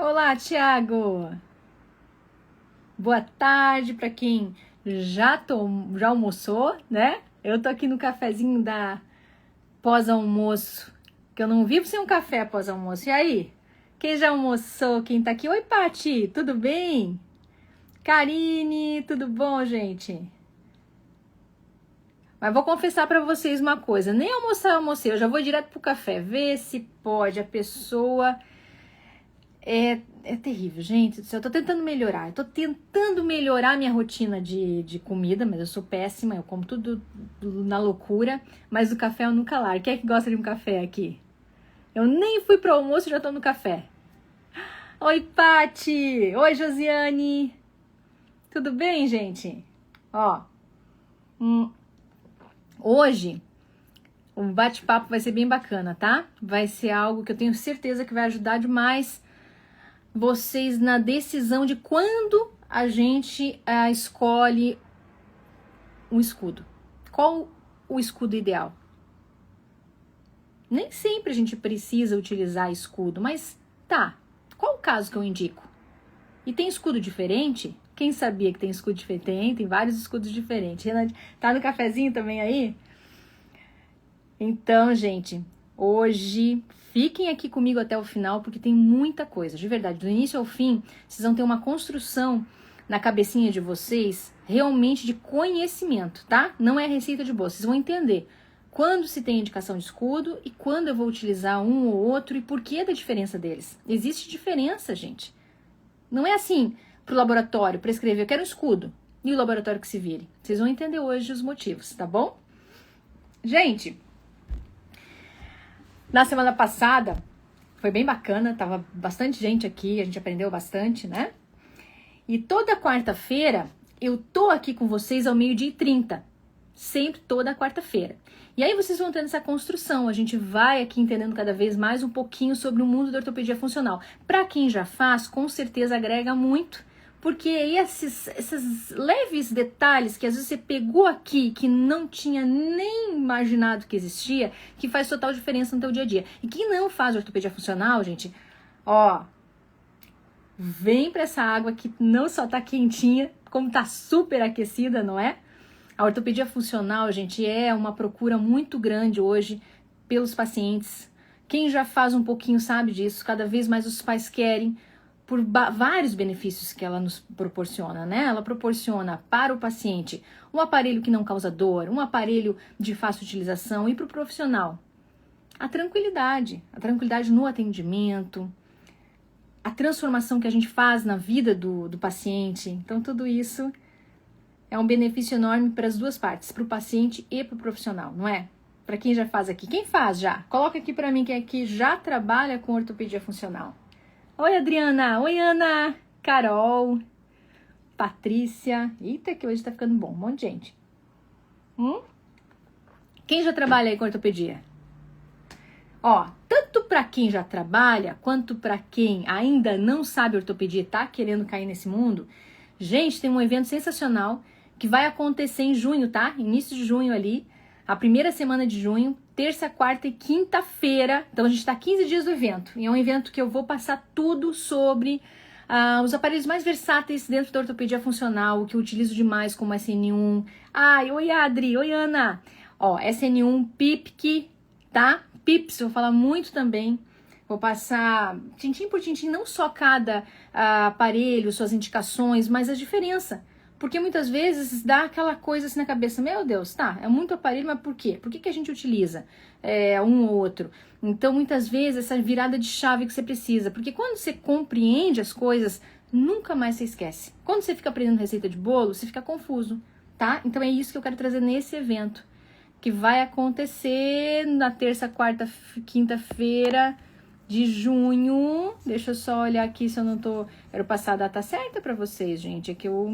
Olá, Thiago! Boa tarde para quem já almoçou, né? Eu tô aqui no cafezinho da pós-almoço, que eu não vivo sem um café pós-almoço. E aí? Quem já almoçou? Quem tá aqui? Oi, Pati, tudo bem? Karine, tudo bom, gente? Mas vou confessar para vocês uma coisa, nem almocei, eu já vou direto pro café, ver se pode a pessoa... É terrível, gente do céu. Eu tô tentando melhorar. Eu tô tentando melhorar minha rotina de comida, mas eu sou péssima. Eu como tudo na loucura. Mas o café eu nunca largo. Quem é que gosta de um café aqui? Eu nem fui pro almoço e já tô no café. Oi, Pati! Oi, Josiane! Tudo bem, gente? Ó, hoje o bate-papo vai ser bem bacana, tá? Vai ser algo que eu tenho certeza que vai ajudar demais vocês na decisão de quando a gente escolhe um escudo. Qual o escudo ideal? Nem sempre a gente precisa utilizar escudo, mas tá, qual o caso que eu indico? E tem escudo diferente? Quem sabia que tem escudo diferente? Tem vários escudos diferentes. Renan, tá no cafezinho também aí? Então, gente, hoje fiquem aqui comigo até o final, porque tem muita coisa, de verdade. Do início ao fim, vocês vão ter uma construção na cabecinha de vocês, realmente de conhecimento, tá? Não é receita de bolo, vocês vão entender quando se tem indicação de escudo e quando eu vou utilizar um ou outro e por que da diferença deles. Existe diferença, gente. Não é assim pro laboratório prescrever, eu quero um escudo, e o laboratório que se vire. Vocês vão entender hoje os motivos, tá bom? Gente... Na semana passada, foi bem bacana, tava bastante gente aqui, a gente aprendeu bastante, né? E toda quarta-feira, eu tô aqui com vocês ao 12h30, sempre toda quarta-feira. E aí vocês vão tendo essa construção, a gente vai aqui entendendo cada vez mais um pouquinho sobre o mundo da ortopedia funcional. Para quem já faz, com certeza agrega muito, porque esses leves detalhes que às vezes você pegou aqui, que não tinha nem imaginado que existia, que faz total diferença no teu dia a dia. E quem não faz ortopedia funcional, gente, ó, vem pra essa água que não só tá quentinha, como tá super aquecida, não é? A ortopedia funcional, gente, é uma procura muito grande hoje pelos pacientes. Quem já faz um pouquinho sabe disso, cada vez mais os pais querem, por vários benefícios que ela nos proporciona, né? Ela proporciona para o paciente um aparelho que não causa dor, um aparelho de fácil utilização e para o profissional a tranquilidade no atendimento, a transformação que a gente faz na vida do paciente. Então tudo isso é um benefício enorme para as duas partes, para o paciente e para o profissional, não é? Para quem já faz aqui. Quem faz já? Coloca aqui para mim quem aqui já trabalha com ortopedia funcional. Oi, Adriana. Oi, Ana. Carol. Patrícia. Eita, que hoje tá ficando bom. Um monte de gente. Quem já trabalha aí com ortopedia? Ó, tanto para quem já trabalha, quanto para quem ainda não sabe ortopedia e tá querendo cair nesse mundo, gente, tem um evento sensacional que vai acontecer em junho, tá? Início de junho ali, a primeira semana de junho, terça, quarta e quinta-feira. Então a gente tá 15 dias do evento. E é um evento que eu vou passar tudo sobre os aparelhos mais versáteis dentro da ortopedia funcional, o que eu utilizo demais como SN1. Ai, oi Adri, oi Ana. Ó, SN1, PIPC, tá? PIPS, eu vou falar muito também. Vou passar tintim por tintim, não só cada aparelho, suas indicações, mas a diferença. Porque muitas vezes dá aquela coisa assim na cabeça, meu Deus, tá, é muito aparelho, mas por quê? Por que a gente utiliza um ou outro? Então, muitas vezes, essa virada de chave que você precisa, porque quando você compreende as coisas, nunca mais você esquece. Quando você fica aprendendo receita de bolo, você fica confuso, tá? Então, é isso que eu quero trazer nesse evento, que vai acontecer na terça, quarta, quinta-feira de junho. Deixa eu só olhar aqui se eu não tô... Quero passar a data certa pra vocês, gente. É que eu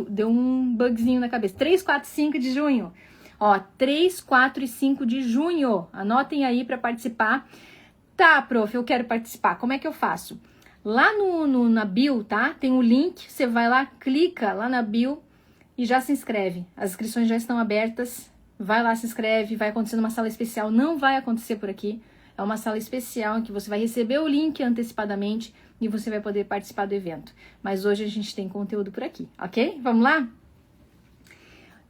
deu um bugzinho na cabeça. 3, 4, 5 de junho. Ó, 3, 4 e 5 de junho. Anotem aí pra participar. Tá, prof, eu quero participar. Como é que eu faço? Lá na bio, tá? Tem um link. Você vai lá, clica lá na bio e já se inscreve. As inscrições já estão abertas. Vai lá, se inscreve. Vai acontecer numa sala especial. Não vai acontecer por aqui. É uma sala especial em que você vai receber o link antecipadamente e você vai poder participar do evento. Mas hoje a gente tem conteúdo por aqui, ok? Vamos lá?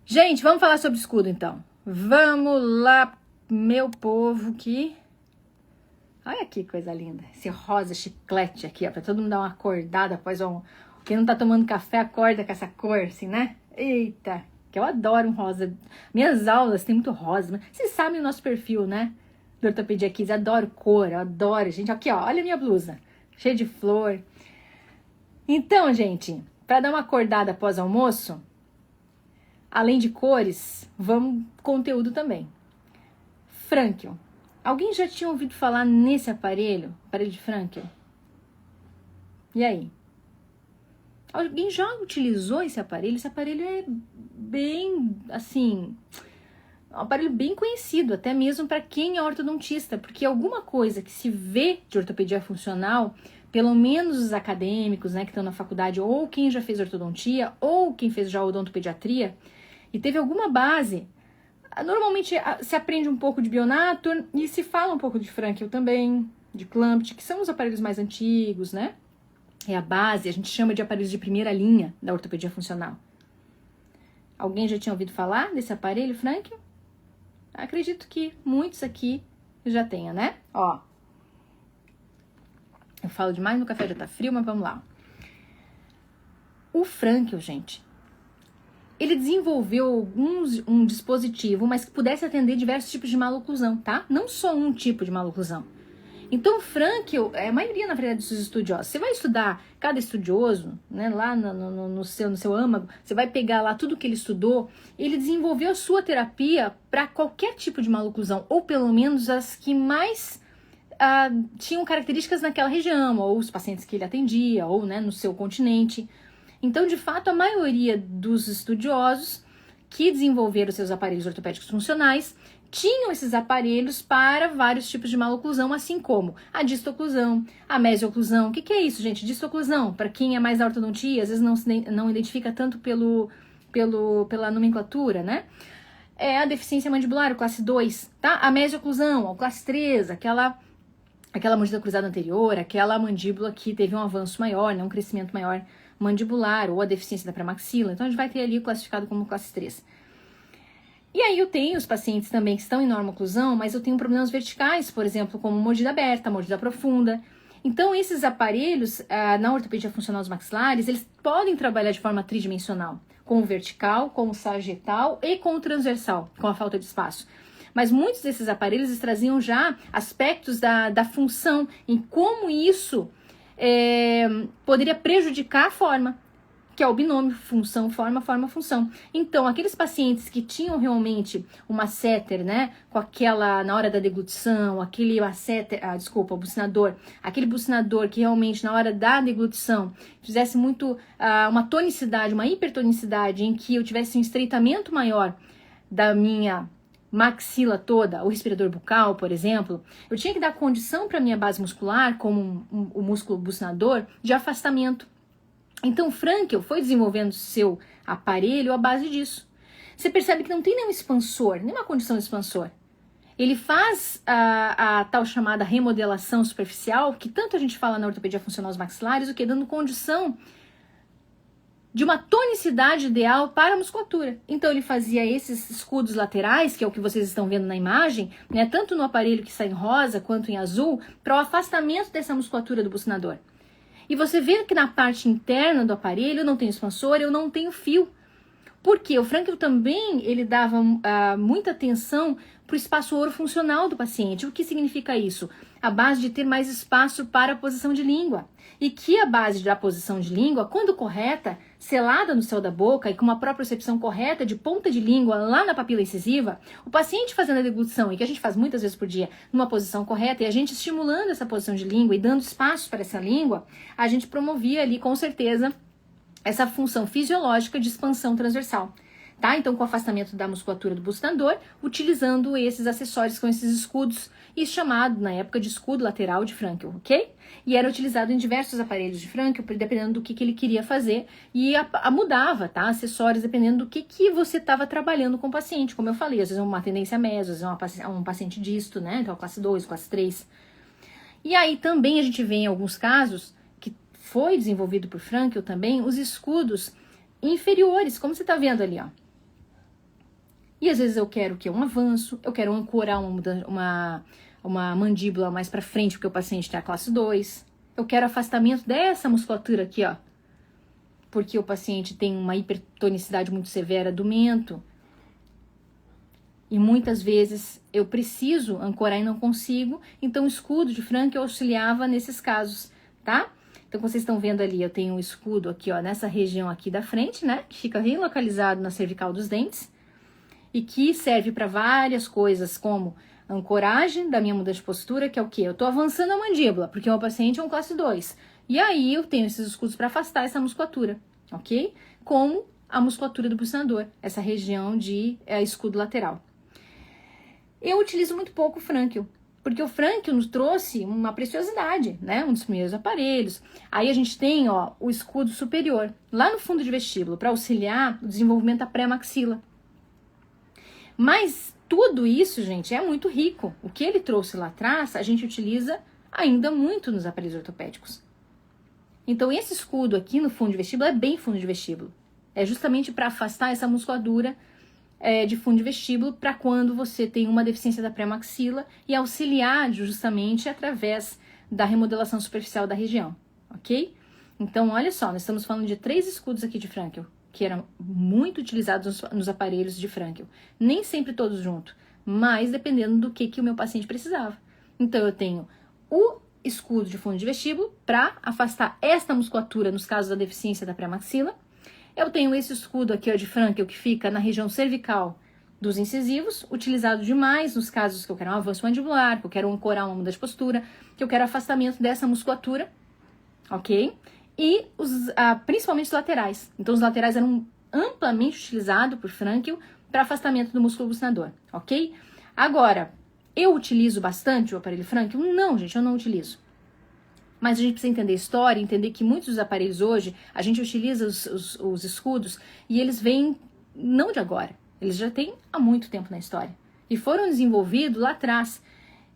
Gente, vamos falar sobre escudo então. Vamos lá, meu povo, que... Olha que coisa linda. Esse rosa chiclete aqui, ó, pra todo mundo dar uma acordada após um... Quem não tá tomando café, acorda com essa cor, assim, né? Eita, que eu adoro um rosa. Minhas aulas tem muito rosa. Né? Vocês sabem o nosso perfil, né? Do Ortopedia Kids. Adoro cor, eu adoro. Gente, aqui, ó, olha a minha blusa. Cheia de flor. Então, gente, pra dar uma acordada após almoço, além de cores, vamos conteúdo também. Frankel. Alguém já tinha ouvido falar nesse aparelho de Frankel? E aí? Alguém já utilizou esse aparelho? Esse aparelho é bem, assim, um aparelho bem conhecido, até mesmo para quem é ortodontista, porque alguma coisa que se vê de ortopedia funcional, pelo menos os acadêmicos, né, que estão na faculdade, ou quem já fez ortodontia, ou quem fez já odontopediatria, e teve alguma base. Normalmente se aprende um pouco de Bionator e se fala um pouco de Frankel também, de Clampett, que são os aparelhos mais antigos, né? É a base, a gente chama de aparelhos de primeira linha da ortopedia funcional. Alguém já tinha ouvido falar desse aparelho, Frankel? Acredito que muitos aqui já tenham, né? Ó, eu falo demais, no café já tá frio, mas vamos lá. O Frankel, gente, ele desenvolveu um dispositivo, mas que pudesse atender diversos tipos de maloclusão, tá? Não só um tipo de maloclusão. Então, Frankel, a maioria, na verdade, dos estudiosos, você vai estudar cada estudioso, né, lá no seu âmago, você vai pegar lá tudo que ele estudou, ele desenvolveu a sua terapia para qualquer tipo de maloclusão, ou pelo menos as que mais tinham características naquela região, ou os pacientes que ele atendia, ou, né, no seu continente. Então, de fato, a maioria dos estudiosos que desenvolveram seus aparelhos ortopédicos funcionais tinham esses aparelhos para vários tipos de maloclusão, assim como a distoclusão, a mesioclusão. O que é isso, gente? Distoclusão, para quem é mais da ortodontia, às vezes não identifica tanto pela nomenclatura, né? É a deficiência mandibular, o classe 2, tá? A mesioclusão, o classe 3, aquela mandíbula cruzada anterior, aquela mandíbula que teve um avanço maior, né? Um crescimento maior mandibular, ou a deficiência da pré-maxila. Então, a gente vai ter ali classificado como classe 3. E aí eu tenho os pacientes também que estão em normoclusão, mas eu tenho problemas verticais, por exemplo, como mordida aberta, mordida profunda. Então, esses aparelhos, na ortopedia funcional dos maxilares, eles podem trabalhar de forma tridimensional, com o vertical, com o sagittal e com o transversal, com a falta de espaço. Mas muitos desses aparelhos eles traziam já aspectos da função, em como isso poderia prejudicar a forma, que é o binômio função-forma, forma-função. Então, aqueles pacientes que tinham realmente uma masseter, né, com aquela, na hora da deglutição, aquele masseter, o bucinador, aquele bucinador que realmente na hora da deglutição fizesse muito uma tonicidade, uma hipertonicidade, em que eu tivesse um estreitamento maior da minha maxila toda, o respirador bucal, por exemplo, eu tinha que dar condição para a minha base muscular, como o músculo bucinador, de afastamento. Então, Frankel foi desenvolvendo seu aparelho à base disso. Você percebe que não tem nenhum expansor, nenhuma condição de expansor. Ele faz a tal chamada remodelação superficial, que tanto a gente fala na ortopedia funcional dos maxilares, o que dando condição de uma tonicidade ideal para a musculatura. Então, ele fazia esses escudos laterais, que é o que vocês estão vendo na imagem, né, tanto no aparelho que está em rosa quanto em azul, para o afastamento dessa musculatura do bucinador. E você vê que na parte interna do aparelho eu não tenho expansor, eu não tenho fio. Porque o Frankel também ele dava muita atenção para o espaço orofuncional do paciente. O que significa isso? A base de ter mais espaço para a posição de língua. E que a base da posição de língua, quando correta, selada no céu da boca e com uma propriocepção correta de ponta de língua lá na papila incisiva, o paciente fazendo a deglutição, e que a gente faz muitas vezes por dia, numa posição correta, e a gente estimulando essa posição de língua e dando espaço para essa língua, a gente promovia ali com certeza essa função fisiológica de expansão transversal. Tá? Então, com o afastamento da musculatura do bucinador, utilizando esses acessórios com esses escudos, e chamado na época de escudo lateral de Frankel, ok? E era utilizado em diversos aparelhos de Frankel, dependendo do que ele queria fazer, e mudava, tá? Acessórios dependendo do que você estava trabalhando com o paciente, como eu falei, às vezes uma tendência meso, às vezes um paciente disto, né? Então, classe 2, classe 3. E aí também a gente vê em alguns casos foi desenvolvido por Frankl também os escudos inferiores, como você está vendo ali, ó. E às vezes eu quero que um avanço, eu quero ancorar uma mandíbula mais para frente, porque o paciente tem a classe 2. Eu quero afastamento dessa musculatura aqui, ó, porque o paciente tem uma hipertonicidade muito severa do mento. E muitas vezes eu preciso ancorar e não consigo, então o escudo de Frankl auxiliava nesses casos, tá? Então, como vocês estão vendo ali, eu tenho um escudo aqui, ó, nessa região aqui da frente, né? Que fica bem localizado na cervical dos dentes e que serve para várias coisas, como ancoragem da minha mudança de postura, que é o quê? Eu tô avançando a mandíbula, porque o meu paciente é um classe 2. E aí eu tenho esses escudos para afastar essa musculatura, ok? Como a musculatura do bucinador, essa região de escudo lateral. Eu utilizo muito pouco o Frankl, porque o Frankl nos trouxe uma preciosidade, né? Um dos primeiros aparelhos. Aí a gente tem, ó, o escudo superior, lá no fundo de vestíbulo, para auxiliar o desenvolvimento da pré-maxila. Mas tudo isso, gente, é muito rico. O que ele trouxe lá atrás, a gente utiliza ainda muito nos aparelhos ortopédicos. Então, esse escudo aqui no fundo de vestíbulo é bem fundo de vestíbulo. É justamente para afastar essa musculatura de fundo de vestíbulo para quando você tem uma deficiência da pré-maxila e auxiliar justamente através da remodelação superficial da região, ok? Então, olha só, nós estamos falando de 3 escudos aqui de Frankl, que eram muito utilizados nos aparelhos de Frankl. Nem sempre todos juntos, mas dependendo do que o meu paciente precisava. Então, eu tenho o escudo de fundo de vestíbulo para afastar esta musculatura nos casos da deficiência da pré-maxila. Eu tenho esse escudo aqui, ó, de Frankl, que fica na região cervical dos incisivos, utilizado demais nos casos que eu quero um avanço mandibular, que eu quero ancorar uma mudança de postura, que eu quero afastamento dessa musculatura, ok? E principalmente os laterais. Então, os laterais eram amplamente utilizados por Frankl para afastamento do músculo bucinador, ok? Agora, eu utilizo bastante o aparelho Frankl? Não, gente, eu não utilizo. Mas a gente precisa entender a história, entender que muitos dos aparelhos hoje, a gente utiliza os escudos e eles vêm não de agora. Eles já têm há muito tempo na história. E foram desenvolvidos lá atrás.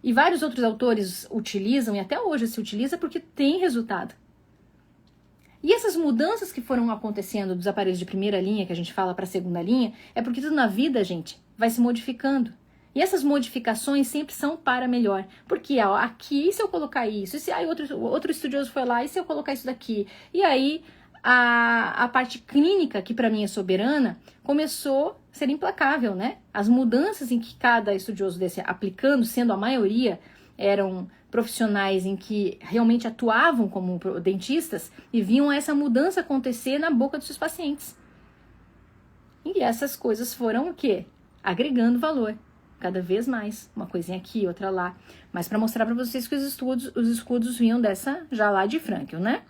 E vários outros autores utilizam, e até hoje se utiliza, porque tem resultado. E essas mudanças que foram acontecendo dos aparelhos de primeira linha, que a gente fala para a segunda linha, é porque tudo na vida, gente, vai se modificando. E essas modificações sempre são para melhor. Porque ó, aqui, e se eu colocar isso? E se aí outro estudioso foi lá, e se eu colocar isso daqui? E aí a parte clínica, que para mim é soberana, começou a ser implacável, né? As mudanças em que cada estudioso desse aplicando, sendo a maioria, eram profissionais em que realmente atuavam como dentistas e viam essa mudança acontecer na boca dos seus pacientes. E essas coisas foram o quê? Agregando valor. Cada vez mais, uma coisinha aqui, outra lá, mas para mostrar para vocês que os escudos vinham já lá de Frankl, né?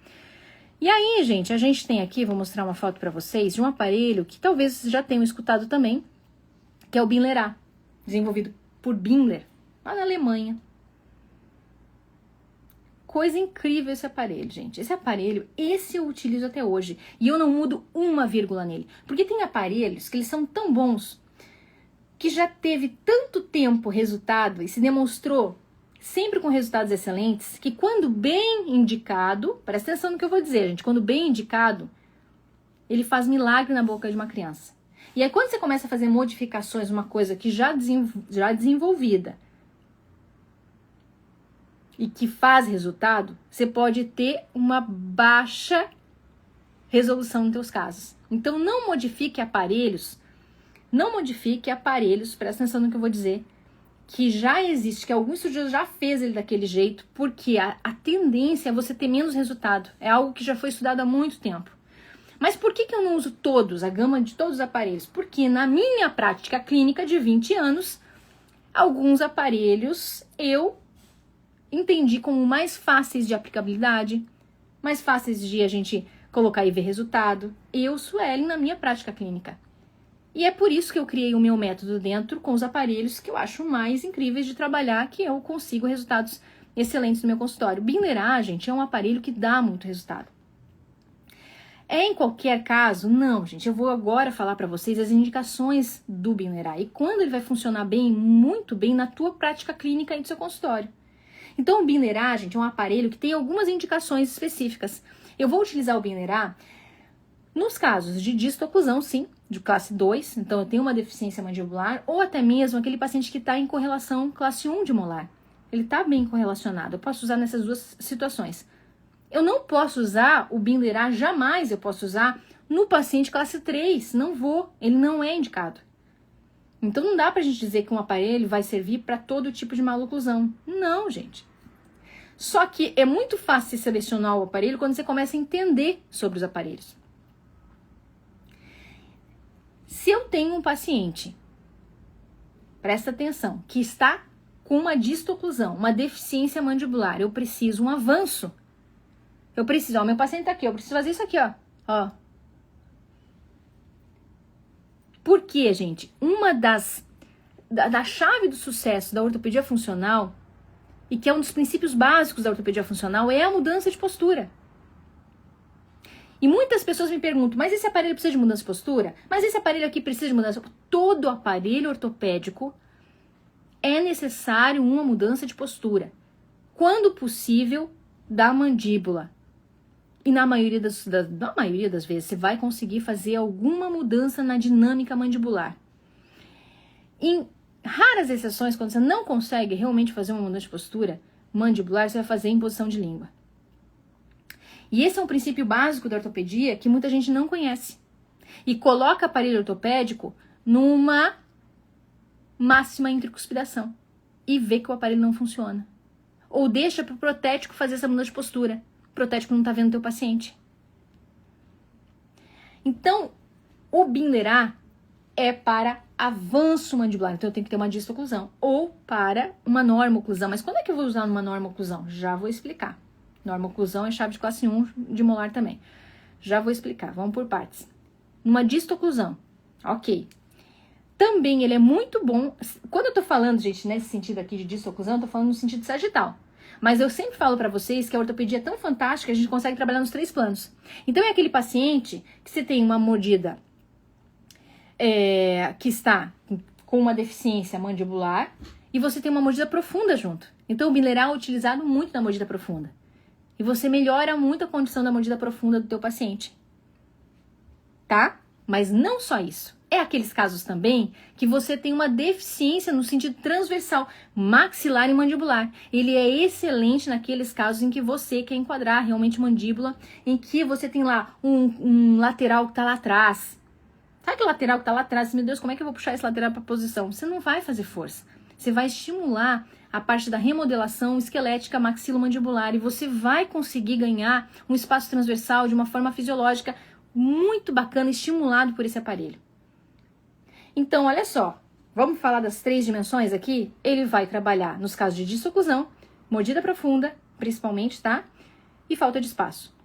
E aí, gente, a gente tem aqui, vou mostrar uma foto para vocês, de um aparelho que talvez já tenham escutado também, que é o Binler A, desenvolvido por Binler, lá na Alemanha. Coisa incrível esse aparelho, gente. Esse eu utilizo até hoje, e eu não mudo uma vírgula nele, porque tem aparelhos que eles são tão bons, que já teve tanto tempo resultado e se demonstrou sempre com resultados excelentes, que quando bem indicado, presta atenção no que eu vou dizer, gente, quando bem indicado, ele faz milagre na boca de uma criança. E aí quando você começa a fazer modificações, uma coisa que já desenvolvida e que faz resultado, você pode ter uma baixa resolução nos seus casos. Então não modifique aparelhos, presta atenção no que eu vou dizer, que já existe, que algum estudioso já fez ele daquele jeito, porque a tendência é você ter menos resultado. É algo que já foi estudado há muito tempo. Mas por que eu não uso todos, a gama de todos os aparelhos? Porque na minha prática clínica de 20 anos, alguns aparelhos eu entendi como mais fáceis de aplicabilidade, mais fáceis de a gente colocar e ver resultado. Eu, Suelen, na minha prática clínica. E é por isso que eu criei o meu método dentro com os aparelhos que eu acho mais incríveis de trabalhar, que eu consigo resultados excelentes no meu consultório. O Binler A, gente, é um aparelho que dá muito resultado. É em qualquer caso? Não, gente. Eu vou agora falar para vocês as indicações do Binler A e quando ele vai funcionar bem, muito bem, na tua prática clínica e do seu consultório. Então, o Binler A, gente, é um aparelho que tem algumas indicações específicas. Eu vou utilizar o Binlerá nos casos de distoclusão, sim, de classe 2, então eu tenho uma deficiência mandibular, ou até mesmo aquele paciente que está em correlação classe 1 de molar. Ele está bem correlacionado, eu posso usar nessas duas situações. Eu não posso usar o Binlerá, jamais eu posso usar no paciente classe 3, não vou, ele não é indicado. Então não dá pra gente dizer que um aparelho vai servir para todo tipo de maloclusão. Não, gente. Só que é muito fácil selecionar o aparelho quando você começa a entender sobre os aparelhos. Se eu tenho um paciente, presta atenção, que está com uma distoclusão, uma deficiência mandibular, eu preciso um avanço. Eu preciso, ó, meu paciente tá aqui, eu preciso fazer isso aqui, ó. Por quê, gente? Uma da chave do sucesso da ortopedia funcional, e que é um dos princípios básicos da ortopedia funcional, é a mudança de postura. E muitas pessoas me perguntam, mas esse aparelho precisa de mudança de postura? Mas esse aparelho aqui precisa de mudança de postura? Todo aparelho ortopédico é necessário uma mudança de postura. Quando possível, da mandíbula. E na maioria das vezes, você vai conseguir fazer alguma mudança na dinâmica mandibular. Em raras exceções, quando você não consegue realmente fazer uma mudança de postura mandibular, você vai fazer em posição de língua. E esse é um princípio básico da ortopedia que muita gente não conhece. E coloca aparelho ortopédico numa máxima intracuspidação. E vê que o aparelho não funciona. Ou deixa para o protético fazer essa mudança de postura. O protético não está vendo o teu paciente. Então, o Binlerá é para avanço mandibular. Então, eu tenho que ter uma distoclusão. Ou para uma normoclusão. Mas quando é que eu vou usar uma normoclusão? Já vou explicar. Normoclusão é chave de classe 1 de molar também. Já vou explicar. Vamos por partes. Numa distoclusão. Ok. Também ele é muito bom. Quando eu tô falando, gente, nesse sentido aqui de distoclusão, eu tô falando no sentido sagital. Mas eu sempre falo pra vocês que a ortopedia é tão fantástica que a gente consegue trabalhar nos 3 planos. Então é aquele paciente que você tem uma mordida que está com uma deficiência mandibular e você tem uma mordida profunda junto. Então o Binlerá é utilizado muito na mordida profunda. E você melhora muito a condição da mordida profunda do teu paciente. Tá? Mas não só isso. É aqueles casos também que você tem uma deficiência no sentido transversal, maxilar e mandibular. Ele é excelente naqueles casos em que você quer enquadrar realmente mandíbula, em que você tem lá um lateral que está lá atrás. Sabe aquele lateral que está lá atrás? Meu Deus, como é que eu vou puxar esse lateral para a posição? Você não vai fazer força. Você vai estimular a parte da remodelação esquelética maxilomandibular e você vai conseguir ganhar um espaço transversal de uma forma fisiológica muito bacana, estimulado por esse aparelho. Então, olha só, vamos falar das 3 dimensões aqui? Ele vai trabalhar nos casos de distoclusão, mordida profunda, principalmente, tá? E falta de espaço.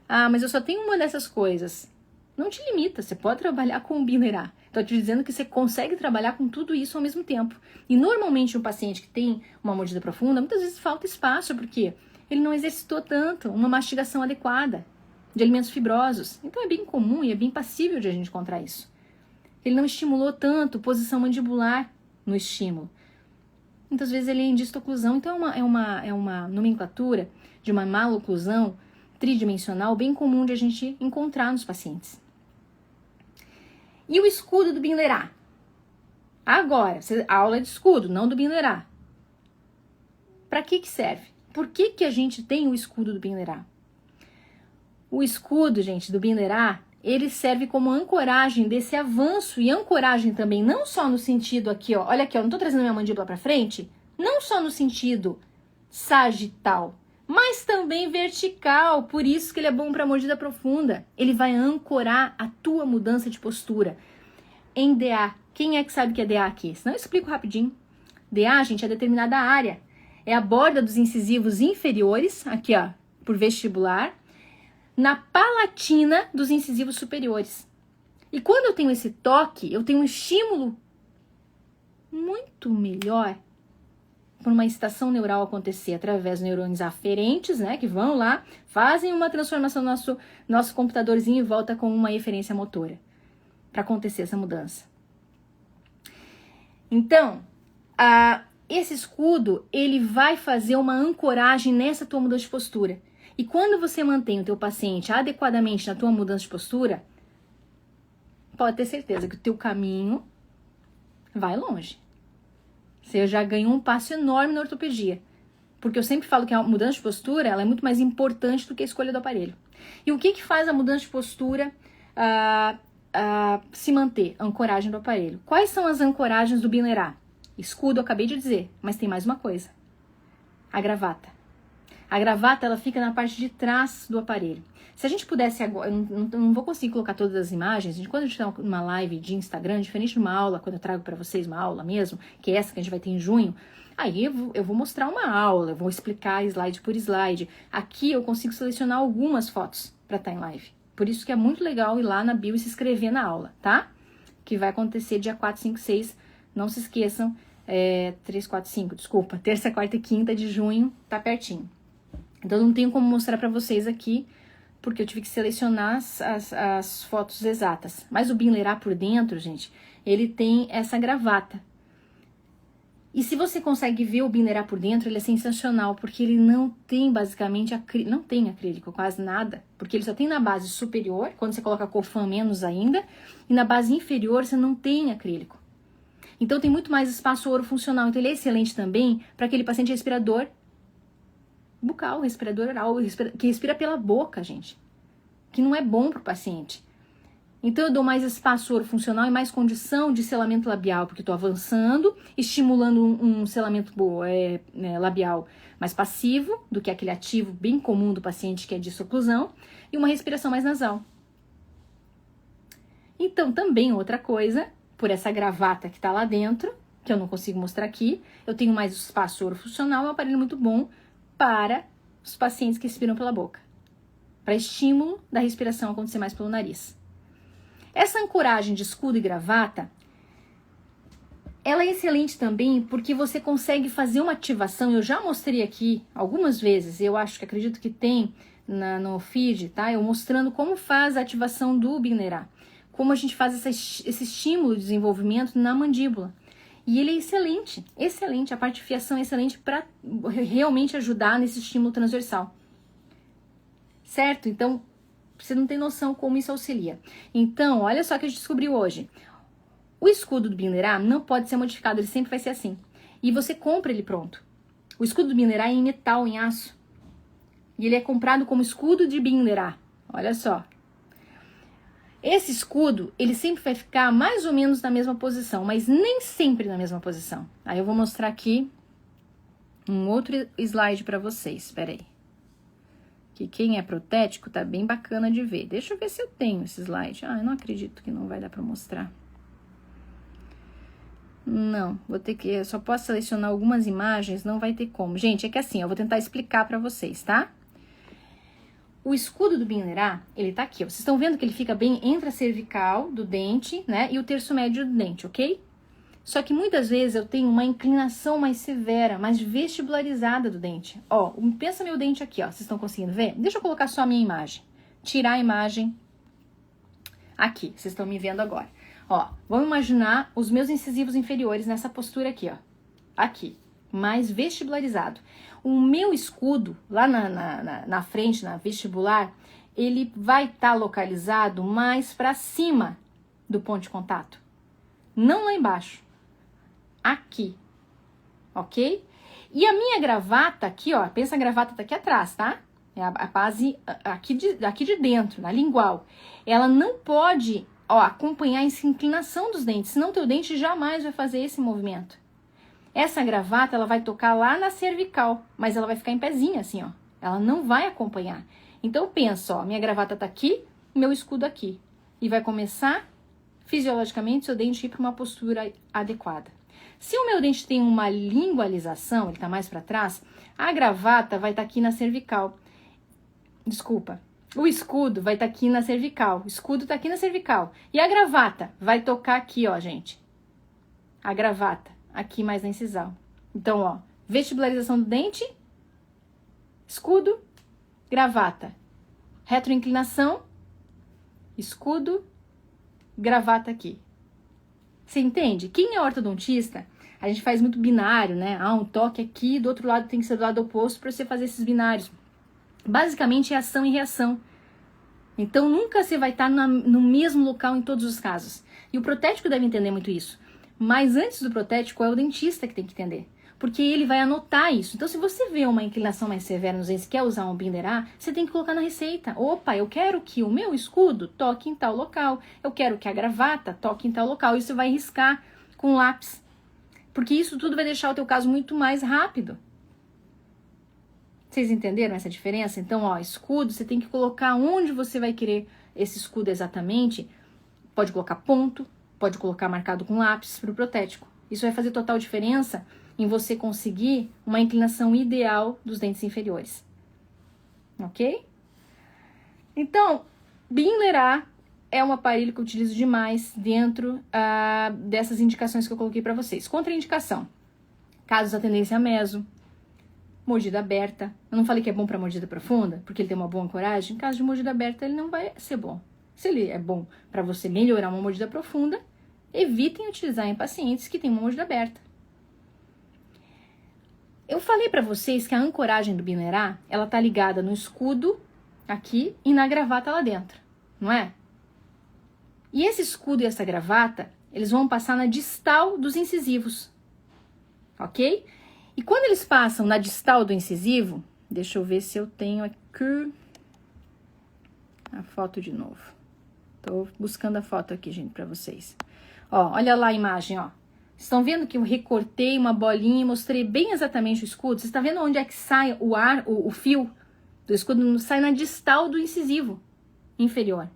Ah, mas eu só tenho uma dessas coisas. Não te limita, você pode trabalhar com o Binlerá. Estou te dizendo que você consegue trabalhar com tudo isso ao mesmo tempo. E normalmente um paciente que tem uma mordida profunda, muitas vezes falta espaço, porque ele não exercitou tanto uma mastigação adequada de alimentos fibrosos. Então é bem comum e é bem passível de a gente encontrar isso. Ele não estimulou tanto posição mandibular no estímulo. Muitas vezes ele é em distoclusão, então é uma nomenclatura de uma maloclusão tridimensional bem comum de a gente encontrar nos pacientes. E o escudo do Binlerá? Agora, aula de escudo, não do Binlerá. Para que serve? Por que a gente tem o escudo do Binlerá? O escudo, gente, do Binlerá, ele serve como ancoragem desse avanço e ancoragem também, não só no sentido aqui, ó, olha aqui, ó, não tô trazendo minha mandíbula para frente, não só no sentido sagital, mas também vertical, por isso que ele é bom para mordida profunda. Ele vai ancorar a tua mudança de postura. Em DA, quem é que sabe o que é DA aqui? Senão eu explico rapidinho. DA, gente, é determinada área. É a borda dos incisivos inferiores, aqui ó, por vestibular, na palatina dos incisivos superiores. E quando eu tenho esse toque, eu tenho um estímulo muito melhor para uma excitação neural acontecer através dos neurônios aferentes, né, que vão lá, fazem uma transformação no nosso computadorzinho e volta com uma eferência motora para acontecer essa mudança. Então, esse escudo, ele vai fazer uma ancoragem nessa tua mudança de postura. E quando você mantém o teu paciente adequadamente na tua mudança de postura, pode ter certeza que o teu caminho vai longe. Você já ganhou um passo enorme na ortopedia. Porque eu sempre falo que a mudança de postura ela é muito mais importante do que a escolha do aparelho. E o que faz a mudança de postura se manter? A ancoragem do aparelho. Quais são as ancoragens do Binlerá? Escudo, eu acabei de dizer, mas tem mais uma coisa. A gravata. A gravata, ela fica na parte de trás do aparelho. Se a gente pudesse agora, eu não vou conseguir colocar todas as imagens, quando a gente está numa live de Instagram, diferente de uma aula, quando eu trago para vocês uma aula mesmo, que é essa que a gente vai ter em junho, aí eu vou mostrar uma aula, eu vou explicar slide por slide. Aqui eu consigo selecionar algumas fotos para estar em live. Por isso que é muito legal ir lá na bio e se inscrever na aula, tá? Que vai acontecer dia 4, 5, 6, não se esqueçam, 3, 4, 5, desculpa, terça, quarta e quinta de junho, tá pertinho. Então, não tenho como mostrar para vocês aqui, porque eu tive que selecionar as fotos exatas. Mas o Binlerá por dentro, gente, ele tem essa gravata. E se você consegue ver o Binlerá por dentro, ele é sensacional, porque ele não tem basicamente, não tem acrílico, quase nada. Porque ele só tem na base superior, quando você coloca Cofan menos ainda, e na base inferior você não tem acrílico. Então tem muito mais espaço orofuncional. Então ele é excelente também para aquele paciente respirador bucal, respirador oral, que respira pela boca, gente. Que não é bom para o paciente. Então eu dou mais espaço orofuncional e mais condição de selamento labial, porque estou avançando, estimulando um selamento labial mais passivo do que aquele ativo bem comum do paciente que é dissoclusão, e uma respiração mais nasal. Então também outra coisa, por essa gravata que está lá dentro, que eu não consigo mostrar aqui, eu tenho mais espaço orofuncional, é um aparelho muito bom para os pacientes que respiram pela boca, para estímulo da respiração acontecer mais pelo nariz. Essa ancoragem de escudo e gravata, ela é excelente também porque você consegue fazer uma ativação, eu já mostrei aqui algumas vezes, eu acredito que tem no feed, tá? Eu mostrando como faz a ativação do Binlerá, como a gente faz esse estímulo de desenvolvimento na mandíbula. E ele é excelente, excelente, a parte de fiação é excelente para realmente ajudar nesse estímulo transversal. Certo? Então, você não tem noção como isso auxilia. Então, olha só o que a gente descobriu hoje. O escudo do Binlerá não pode ser modificado, ele sempre vai ser assim. E você compra ele pronto. O escudo do Binlerá é em metal, em aço. E ele é comprado como escudo de Binlerá. Olha só. Esse escudo, ele sempre vai ficar mais ou menos na mesma posição, mas nem sempre na mesma posição. Aí eu vou mostrar aqui um outro slide para vocês, espera aí. Que quem é protético tá bem bacana de ver. Deixa eu ver se eu tenho esse slide. Eu não acredito que não vai dar para mostrar. Não, vou ter que, eu só posso selecionar algumas imagens, não vai ter como. Gente, é que assim, eu vou tentar explicar para vocês, tá? O escudo do Binlerá, ele tá aqui, ó. Vocês estão vendo que ele fica bem entre a cervical do dente, né, e o terço médio do dente, ok? Só que muitas vezes eu tenho uma inclinação mais severa, mais vestibularizada do dente. Ó, pensa meu dente aqui, ó. Vocês estão conseguindo ver? Deixa eu colocar só a minha imagem. Tirar a imagem aqui. Vocês estão me vendo agora. Ó, vamos imaginar os meus incisivos inferiores nessa postura aqui, ó. Aqui, mais vestibularizado. O meu escudo, lá na frente, na vestibular, ele vai estar localizado mais para cima do ponto de contato. Não lá embaixo. Aqui, ok? E a minha gravata aqui, ó, pensa a gravata tá aqui atrás, tá? É a base aqui de dentro, na lingual. Ela não pode, ó, acompanhar essa inclinação dos dentes, senão teu dente jamais vai fazer esse movimento. Essa gravata, ela vai tocar lá na cervical, mas ela vai ficar em pezinho assim, ó. Ela não vai acompanhar. Então pensa, ó, minha gravata tá aqui, meu escudo aqui. E vai começar, fisiologicamente, seu dente ir para uma postura adequada. Se o meu dente tem uma lingualização, ele tá mais para trás, a gravata vai estar aqui na cervical. Desculpa. O escudo vai estar aqui na cervical. O escudo tá aqui na cervical. E a gravata vai tocar aqui, ó, gente. A gravata, aqui mais na incisal. Então, ó, vestibularização do dente, escudo, gravata. Retroinclinação, escudo, gravata aqui. Você entende? Quem é ortodontista, a gente faz muito binário, né? Um toque aqui, do outro lado tem que ser do lado oposto para você fazer esses binários. Basicamente é ação e reação. Então nunca você vai estar no mesmo local em todos os casos. E o protético deve entender muito isso. Mas antes do protético é o dentista que tem que entender. Porque ele vai anotar isso. Então se você vê uma inclinação mais severa nos dentes e quer usar um Binderar, você tem que colocar na receita. Opa, eu quero que o meu escudo toque em tal local. Eu quero que a gravata toque em tal local. E você vai riscar com lápis. Porque isso tudo vai deixar o teu caso muito mais rápido. Vocês entenderam essa diferença? Então, ó, escudo, você tem que colocar onde você vai querer esse escudo exatamente. Pode colocar ponto, pode colocar marcado com lápis para o protético. Isso vai fazer total diferença em você conseguir uma inclinação ideal dos dentes inferiores. Ok? Então, Binderar é um aparelho que eu utilizo demais dentro dessas indicações que eu coloquei para vocês. Contraindicação. Casos da tendência a meso. Mordida aberta. Eu não falei que é bom para mordida profunda, porque ele tem uma boa ancoragem. Em caso de mordida aberta, ele não vai ser bom. Se ele é bom para você melhorar uma mordida profunda, evitem utilizar em pacientes que têm uma mordida aberta. Eu falei para vocês que a ancoragem do Binderar, ela tá ligada no escudo aqui e na gravata lá dentro, não é? E esse escudo e essa gravata, eles vão passar na distal dos incisivos, ok? E quando eles passam na distal do incisivo, deixa eu ver se eu tenho aqui a foto de novo. Tô buscando a foto aqui, gente, pra vocês. Ó, olha lá a imagem, ó. Estão vendo que eu recortei uma bolinha e mostrei bem exatamente o escudo? Você está vendo onde é que sai o ar, o fio do escudo? Sai na distal do incisivo inferior.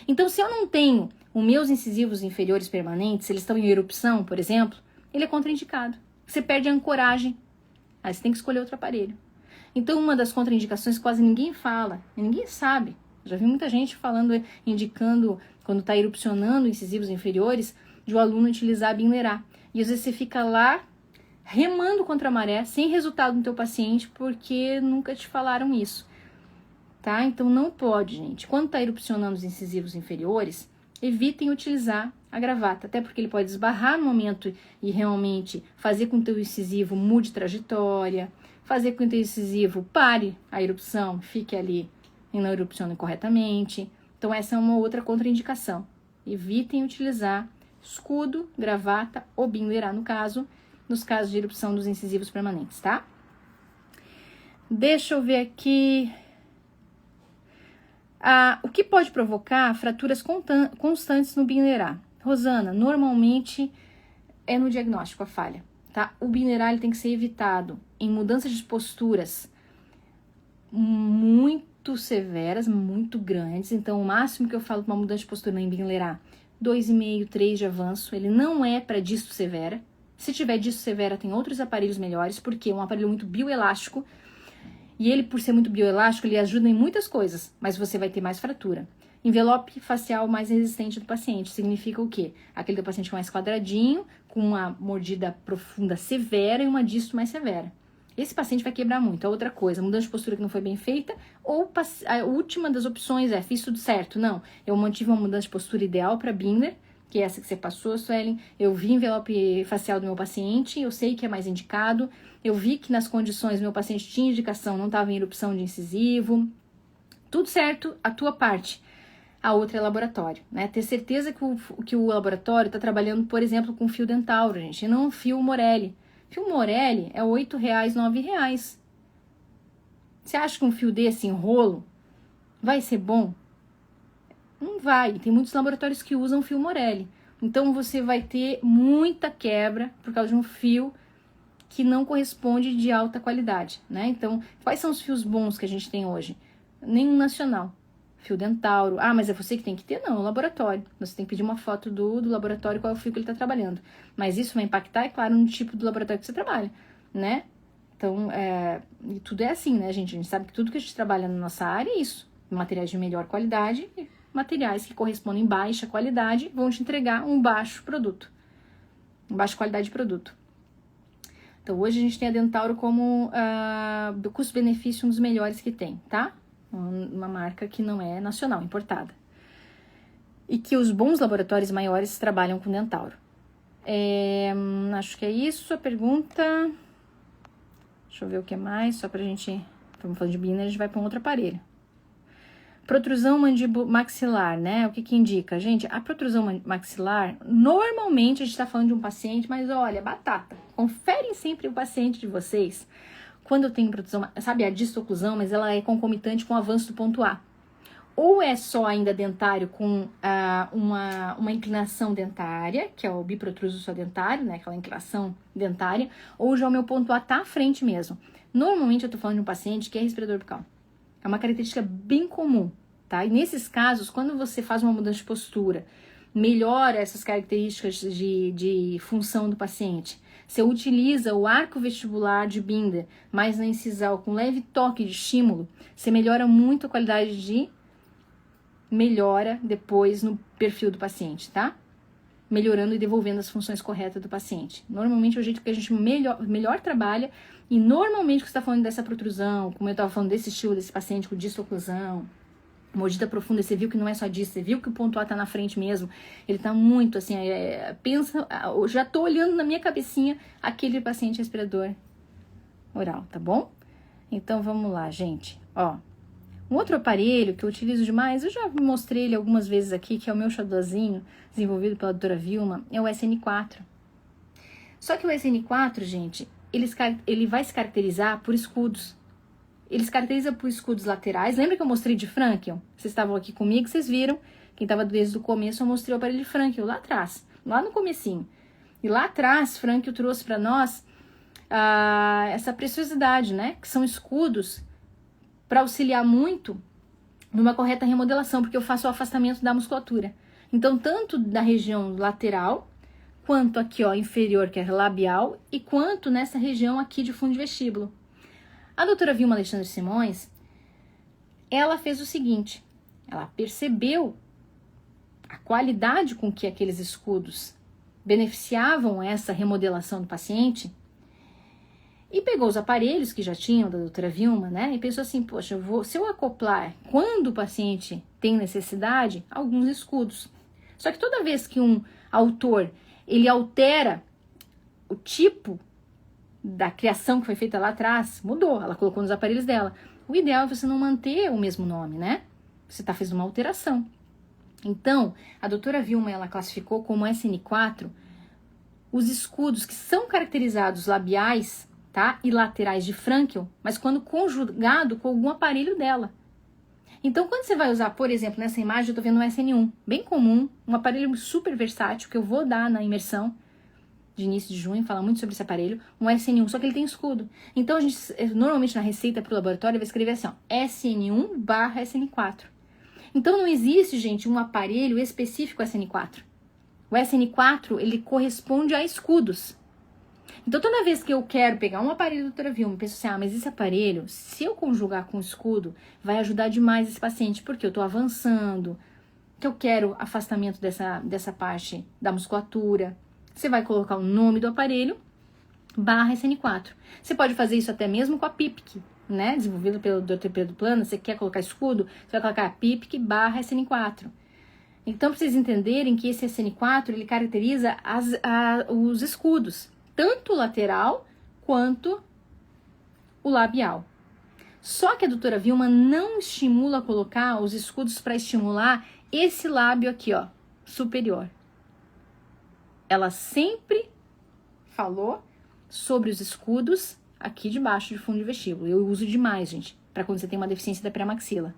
Então, se eu não tenho os meus incisivos inferiores permanentes, eles estão em erupção, por exemplo, ele é contraindicado. Você perde a ancoragem. Aí você tem que escolher outro aparelho. Então, uma das contraindicações que quase ninguém fala, ninguém sabe. Já vi muita gente falando, indicando, quando está erupcionando incisivos inferiores, de o aluno utilizar a Binderar. E às vezes você fica lá remando contra a maré, sem resultado no teu paciente, porque nunca te falaram isso. Tá? Então não pode, gente. Quando está erupcionando os incisivos inferiores, evitem utilizar a gravata, até porque ele pode esbarrar no momento e realmente fazer com que o teu incisivo mude trajetória, fazer com que o teu incisivo pare a erupção, fique ali e não erupcione corretamente. Então essa é uma outra contraindicação. Evitem utilizar escudo, gravata ou Binderar, no caso, nos casos de erupção dos incisivos permanentes, tá? Deixa eu ver aqui. O que pode provocar fraturas constantes no Binderar? Rosana, normalmente é no diagnóstico a falha, tá? O Binderar ele tem que ser evitado em mudanças de posturas muito severas, muito grandes. Então, o máximo que eu falo para uma mudança de postura em Binderar, 2,5, 3 de avanço, ele não é para disto severa. Se tiver disto severa, tem outros aparelhos melhores, porque é um aparelho muito bioelástico, e ele, por ser muito bioelástico, ele ajuda em muitas coisas, mas você vai ter mais fratura. Envelope facial mais resistente do paciente, significa o quê? Aquele do paciente mais quadradinho, com uma mordida profunda severa e uma disto mais severa. Esse paciente vai quebrar muito. A outra coisa, mudança de postura que não foi bem feita, ou a última das opções é, fiz tudo certo. Não, eu mantive uma mudança de postura ideal para Binder, que é essa que você passou, Suelen. Eu vi envelope facial do meu paciente, eu sei que é mais indicado. Eu vi que nas condições meu paciente tinha indicação, não estava em erupção de incisivo. Tudo certo, a tua parte. A outra é laboratório, né? Ter certeza que o laboratório está trabalhando, por exemplo, com fio Dentauro, gente, e não fio Morelli. Fio Morelli é R$8, R$9. Você acha que um fio desse em rolo vai ser bom? Não vai. Tem muitos laboratórios que usam fio Morelli. Então você vai ter muita quebra por causa de um fio que não corresponde de alta qualidade, né? Então, quais são os fios bons que a gente tem hoje? Nenhum nacional. Fio Dentauro. Ah, mas é você que tem que ter? Não, é o laboratório. Você tem que pedir uma foto do laboratório, qual é o fio que ele está trabalhando. Mas isso vai impactar, é claro, no tipo do laboratório que você trabalha, né? Então, e tudo é assim, né, gente? A gente sabe que tudo que a gente trabalha na nossa área é isso. Materiais de melhor qualidade e materiais que correspondem a baixa qualidade vão te entregar um baixo produto. Uma baixa qualidade de produto. Então, hoje a gente tem a Dentauro como do custo-benefício um dos melhores que tem, tá? Uma marca que não é nacional, importada. E que os bons laboratórios maiores trabalham com Dentauro. Acho que é isso a pergunta. Deixa eu ver o que mais, só pra gente Estamos falando de Binder, a gente vai para um outro aparelho. Protrusão maxilar, né? O que que indica? Gente, a protrusão maxilar, normalmente a gente está falando de um paciente, mas olha, batata. Conferem sempre o paciente de vocês. Quando eu tenho protrusão, sabe, a distoclusão, mas ela é concomitante com o avanço do ponto A. Ou é só ainda dentário com uma inclinação dentária, que é o biprotruso só dentário, né? Aquela inclinação dentária, ou já o meu ponto A tá à frente mesmo. Normalmente eu tô falando de um paciente que é respirador bucal. É uma característica bem comum, tá? E nesses casos, quando você faz uma mudança de postura, melhora essas características de função do paciente, você utiliza o arco vestibular de Binder, mais na incisal, com leve toque de estímulo, você melhora muito a qualidade de melhora depois no perfil do paciente, tá? Melhorando e devolvendo as funções corretas do paciente. Normalmente é o jeito que a gente melhor trabalha, e normalmente que você está falando dessa protrusão, como eu estava falando desse estilo desse paciente com distoclusão, mordida profunda, você viu que não é só disso, você viu que o ponto A está na frente mesmo, ele está muito assim, pensa, eu já estou olhando na minha cabecinha aquele paciente respirador oral, tá bom? Então vamos lá, gente, ó. Um outro aparelho que eu utilizo demais, eu já mostrei ele algumas vezes aqui, que é o meu xodózinho, desenvolvido pela doutora Vilma, é o SN4. Só que o SN4, gente, ele vai se caracterizar por escudos. Ele se caracteriza por escudos laterais. Lembra que eu mostrei de Frankel? Vocês estavam aqui comigo, vocês viram. Quem estava desde o começo, eu mostrei o aparelho de Frankel lá atrás, lá no comecinho. E lá atrás, Frankel trouxe para nós essa preciosidade, né? Que são escudos para auxiliar muito numa correta remodelação, porque eu faço o afastamento da musculatura. Então, tanto da região lateral, quanto aqui, ó, inferior, que é labial, e quanto nessa região aqui de fundo de vestíbulo. A doutora Vilma Alexandre Simões, ela fez o seguinte, ela percebeu a qualidade com que aqueles escudos beneficiavam essa remodelação do paciente, e pegou os aparelhos que já tinham da doutora Vilma, né? E pensou assim, poxa, se eu acoplar, quando o paciente tem necessidade, alguns escudos. Só que toda vez que um autor, ele altera o tipo da criação que foi feita lá atrás, mudou, ela colocou nos aparelhos dela. O ideal é você não manter o mesmo nome, né? Você está fazendo uma alteração. Então, a doutora Vilma, ela classificou como SN4 os escudos que são caracterizados labiais, tá? E laterais de Frankel, mas quando conjugado com algum aparelho dela. Então, quando você vai usar, por exemplo, nessa imagem, eu tô vendo um SN1, bem comum, um aparelho super versátil, que eu vou dar na imersão de início de junho, fala muito sobre esse aparelho, um SN1, só que ele tem escudo. Então, a gente, normalmente na receita para o laboratório, vai escrever assim, ó, SN1/SN4. Então, não existe, gente, um aparelho específico SN4. O SN4, ele corresponde a escudos. Então, toda vez que eu quero pegar um aparelho da doutora Vilma, eu penso assim, mas esse aparelho, se eu conjugar com escudo, vai ajudar demais esse paciente, porque eu tô avançando, que eu quero afastamento dessa parte da musculatura. Você vai colocar o nome do aparelho, /SN4. Você pode fazer isso até mesmo com a PIPIC, né? Desenvolvido pelo Dr. Pedro Plana, você quer colocar escudo, você vai colocar a PIPIC /SN4. Então, para vocês entenderem que esse SN4, ele caracteriza os escudos, tanto o lateral quanto o labial. Só que a doutora Vilma não estimula a colocar os escudos para estimular esse lábio aqui, ó, superior. Ela sempre falou sobre os escudos aqui debaixo de fundo de vestíbulo. Eu uso demais, gente, para quando você tem uma deficiência da pré-maxila.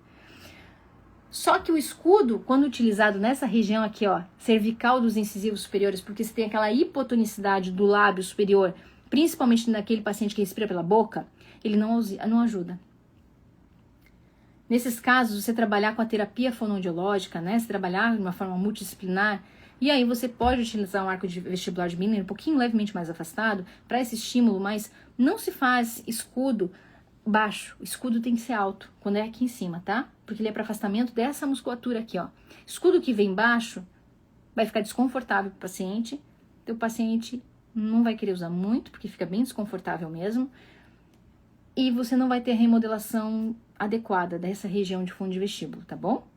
Só que o escudo, quando utilizado nessa região aqui, ó, cervical dos incisivos superiores, porque você tem aquela hipotonicidade do lábio superior, principalmente naquele paciente que respira pela boca, ele não ajuda. Nesses casos, você trabalhar com a terapia fonoaudiológica, né, se trabalhar de uma forma multidisciplinar, e aí você pode utilizar um arco de vestibular de Binder um pouquinho levemente mais afastado para esse estímulo, mas não se faz escudo baixo, o escudo tem que ser alto, quando é aqui em cima, tá? Porque ele é para afastamento dessa musculatura aqui, ó. Escudo que vem baixo vai ficar desconfortável para o paciente, então o paciente não vai querer usar muito, porque fica bem desconfortável mesmo, e você não vai ter a remodelação adequada dessa região de fundo de vestíbulo, tá bom?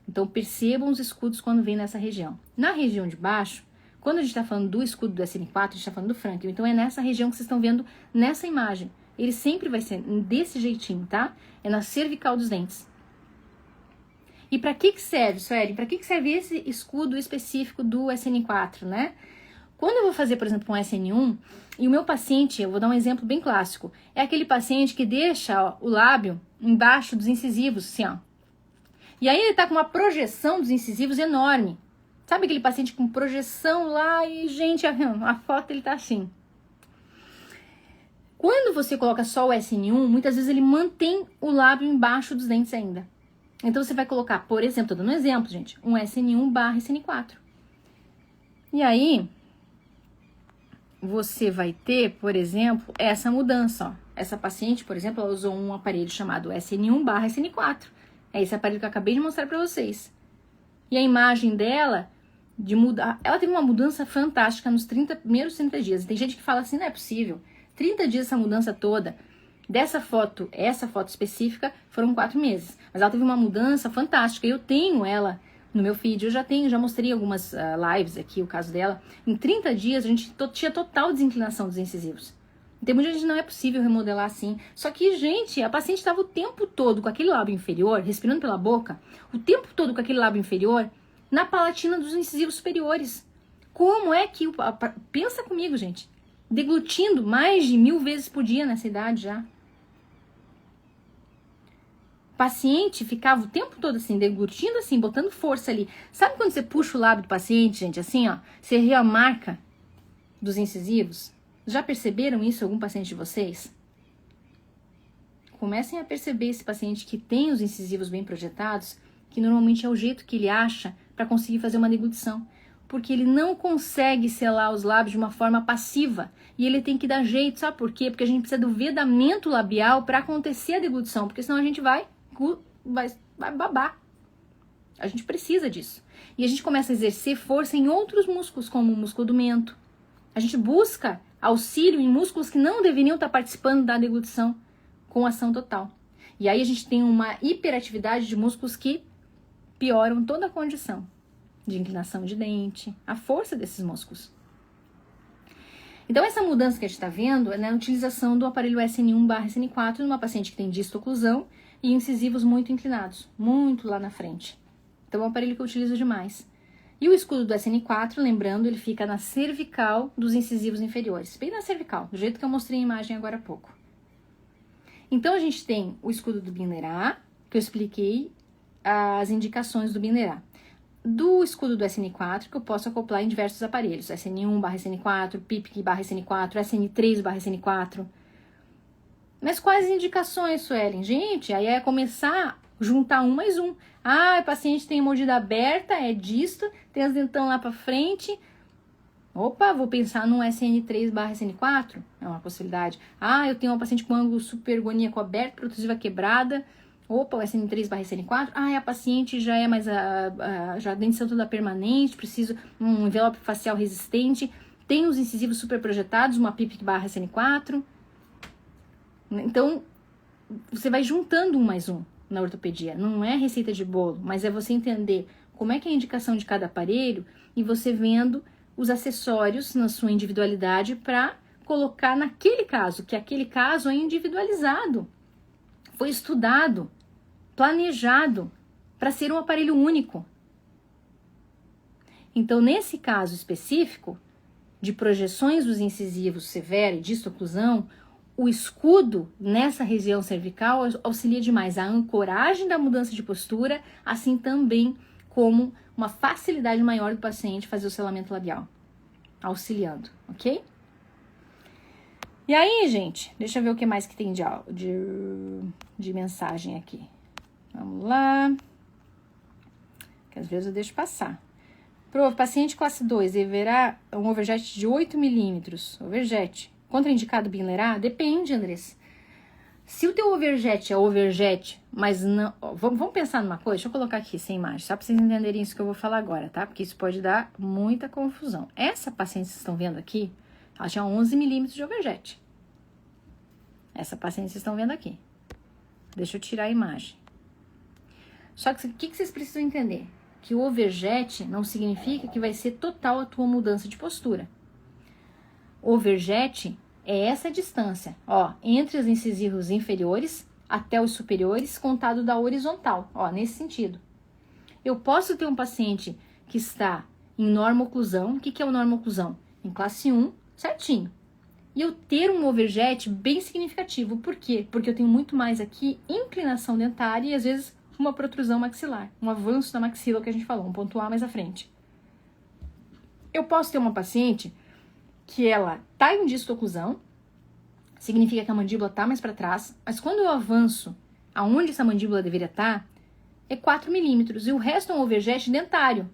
Então percebam os escudos quando vem nessa região. Na região de baixo, quando a gente está falando do escudo do SN4, a gente está falando do Frankel, então é nessa região que vocês estão vendo nessa imagem. ele sempre vai ser desse jeitinho, tá? É na cervical dos dentes. E para que serve, Sueli? Para que serve esse escudo específico do SN4, né? Quando eu vou fazer, por exemplo, um SN1, e o meu paciente, eu vou dar um exemplo bem clássico, é aquele paciente que deixa, ó, o lábio embaixo dos incisivos, assim, ó. E aí ele tá com uma projeção dos incisivos enorme. Sabe aquele paciente com projeção lá e, gente, a foto ele tá assim. Quando você coloca só o SN1, muitas vezes ele mantém o lábio embaixo dos dentes ainda. Então você vai colocar, por exemplo, tô dando um exemplo, gente, um SN1/SN4. E aí você vai ter, por exemplo, essa mudança, ó. Essa paciente, por exemplo, ela usou um aparelho chamado SN1/SN4. É esse aparelho que eu acabei de mostrar pra vocês. E a imagem dela de mudar, ela teve uma mudança fantástica nos primeiros 30 dias. Tem gente que fala assim, não é possível. 30 dias essa mudança toda. Dessa foto, essa foto específica, foram 4 meses. Mas ela teve uma mudança fantástica. Eu tenho ela no meu feed, já mostrei algumas lives aqui, o caso dela. Em 30 dias, a gente tinha total desinclinação dos incisivos. Tem muita gente que não é possível remodelar assim. Só que, gente, a paciente estava o tempo todo com aquele lábio inferior, respirando pela boca, o tempo todo com aquele lábio inferior, na palatina dos incisivos superiores. Como é que... Pensa comigo, gente. Deglutindo mais de 1000 vezes por dia nessa idade já. O paciente ficava o tempo todo assim, deglutindo assim, botando força ali. Sabe quando você puxa o lábio do paciente, gente, assim, ó? Você vê a marca dos incisivos? Já perceberam isso algum paciente de vocês? Comecem a perceber esse paciente que tem os incisivos bem projetados, que normalmente é o jeito que ele acha para conseguir fazer uma deglutição. Porque ele não consegue selar os lábios de uma forma passiva. E ele tem que dar jeito, sabe por quê? Porque a gente precisa do vedamento labial para acontecer a deglutição, porque senão a gente vai babar. A gente precisa disso. E a gente começa a exercer força em outros músculos, como o músculo do mento. A gente busca auxílio em músculos que não deveriam estar participando da deglutição com ação total. E aí a gente tem uma hiperatividade de músculos que pioram toda a condição de inclinação de dente, a força desses músculos. Então essa mudança que a gente está vendo é na utilização do aparelho SN1/SN4 numa paciente que tem distoclusão e incisivos muito inclinados, muito lá na frente. Então é um aparelho que eu utilizo demais. E o escudo do SN4, lembrando, ele fica na cervical dos incisivos inferiores, bem na cervical, do jeito que eu mostrei a imagem agora há pouco. Então a gente tem o escudo do Binlerá, que eu expliquei as indicações do Binlerá. Do escudo do SN4, que eu posso acoplar em diversos aparelhos, SN1/SN4, PIPIC/SN4, SN3/SN4. Mas quais indicações, Suelen? Gente, aí é começar a juntar um mais um. Ah, o paciente tem mordida aberta, é disto, tem as dentão lá pra frente. Opa, vou pensar num SN3/SN4, é uma possibilidade. Ah, eu tenho uma paciente com ângulo supergoníaco aberto, protusiva quebrada. Opa, o SN3/SN4. Ah, a paciente já é mais já a dentição toda permanente, preciso um envelope facial resistente. Tem os incisivos super projetados, uma PIPIC/SN4. Então, você vai juntando um mais um na ortopedia. Não é receita de bolo, mas é você entender como é que é a indicação de cada aparelho e você vendo os acessórios na sua individualidade para colocar naquele caso, que aquele caso é individualizado. Foi estudado, planejado para ser um aparelho único. Então, nesse caso específico, de projeções dos incisivos severa e distoclusão, o escudo nessa região cervical auxilia demais a ancoragem da mudança de postura, assim também como uma facilidade maior do paciente fazer o selamento labial, auxiliando, ok? E aí, gente, deixa eu ver o que mais que tem de mensagem aqui. Vamos lá. Que às vezes eu deixo passar. Paciente classe 2 deverá um overjet de 8 milímetros. Overjet. Contraindicado Binlerá? Depende, Andressa. Se o teu overjet é overjet, mas não... Vamos pensar numa coisa? Deixa eu colocar aqui sem imagem, só para vocês entenderem isso que eu vou falar agora, tá? Porque isso pode dar muita confusão. Essa paciente que vocês estão vendo aqui, ela tinha 11 milímetros de overjet. Essa paciente que vocês estão vendo aqui. Deixa eu tirar a imagem. Só que o que vocês precisam entender? Que o overjet não significa que vai ser total a tua mudança de postura. Overjet É essa a distância, ó, entre os incisivos inferiores até os superiores, contado da horizontal, ó, nesse sentido. Eu posso ter um paciente que está em normo-oclusão. O que é o normo-oclusão? Em classe 1, certinho. E eu ter um overjet bem significativo. Por quê? Porque eu tenho muito mais aqui inclinação dentária e às vezes uma protrusão maxilar, um avanço da maxila, que a gente falou, um ponto A mais à frente. Eu posso ter uma paciente que ela tá em distoclusão, significa que a mandíbula tá mais para trás, mas quando eu avanço aonde essa mandíbula deveria estar, é 4 milímetros e o resto é um overjet dentário.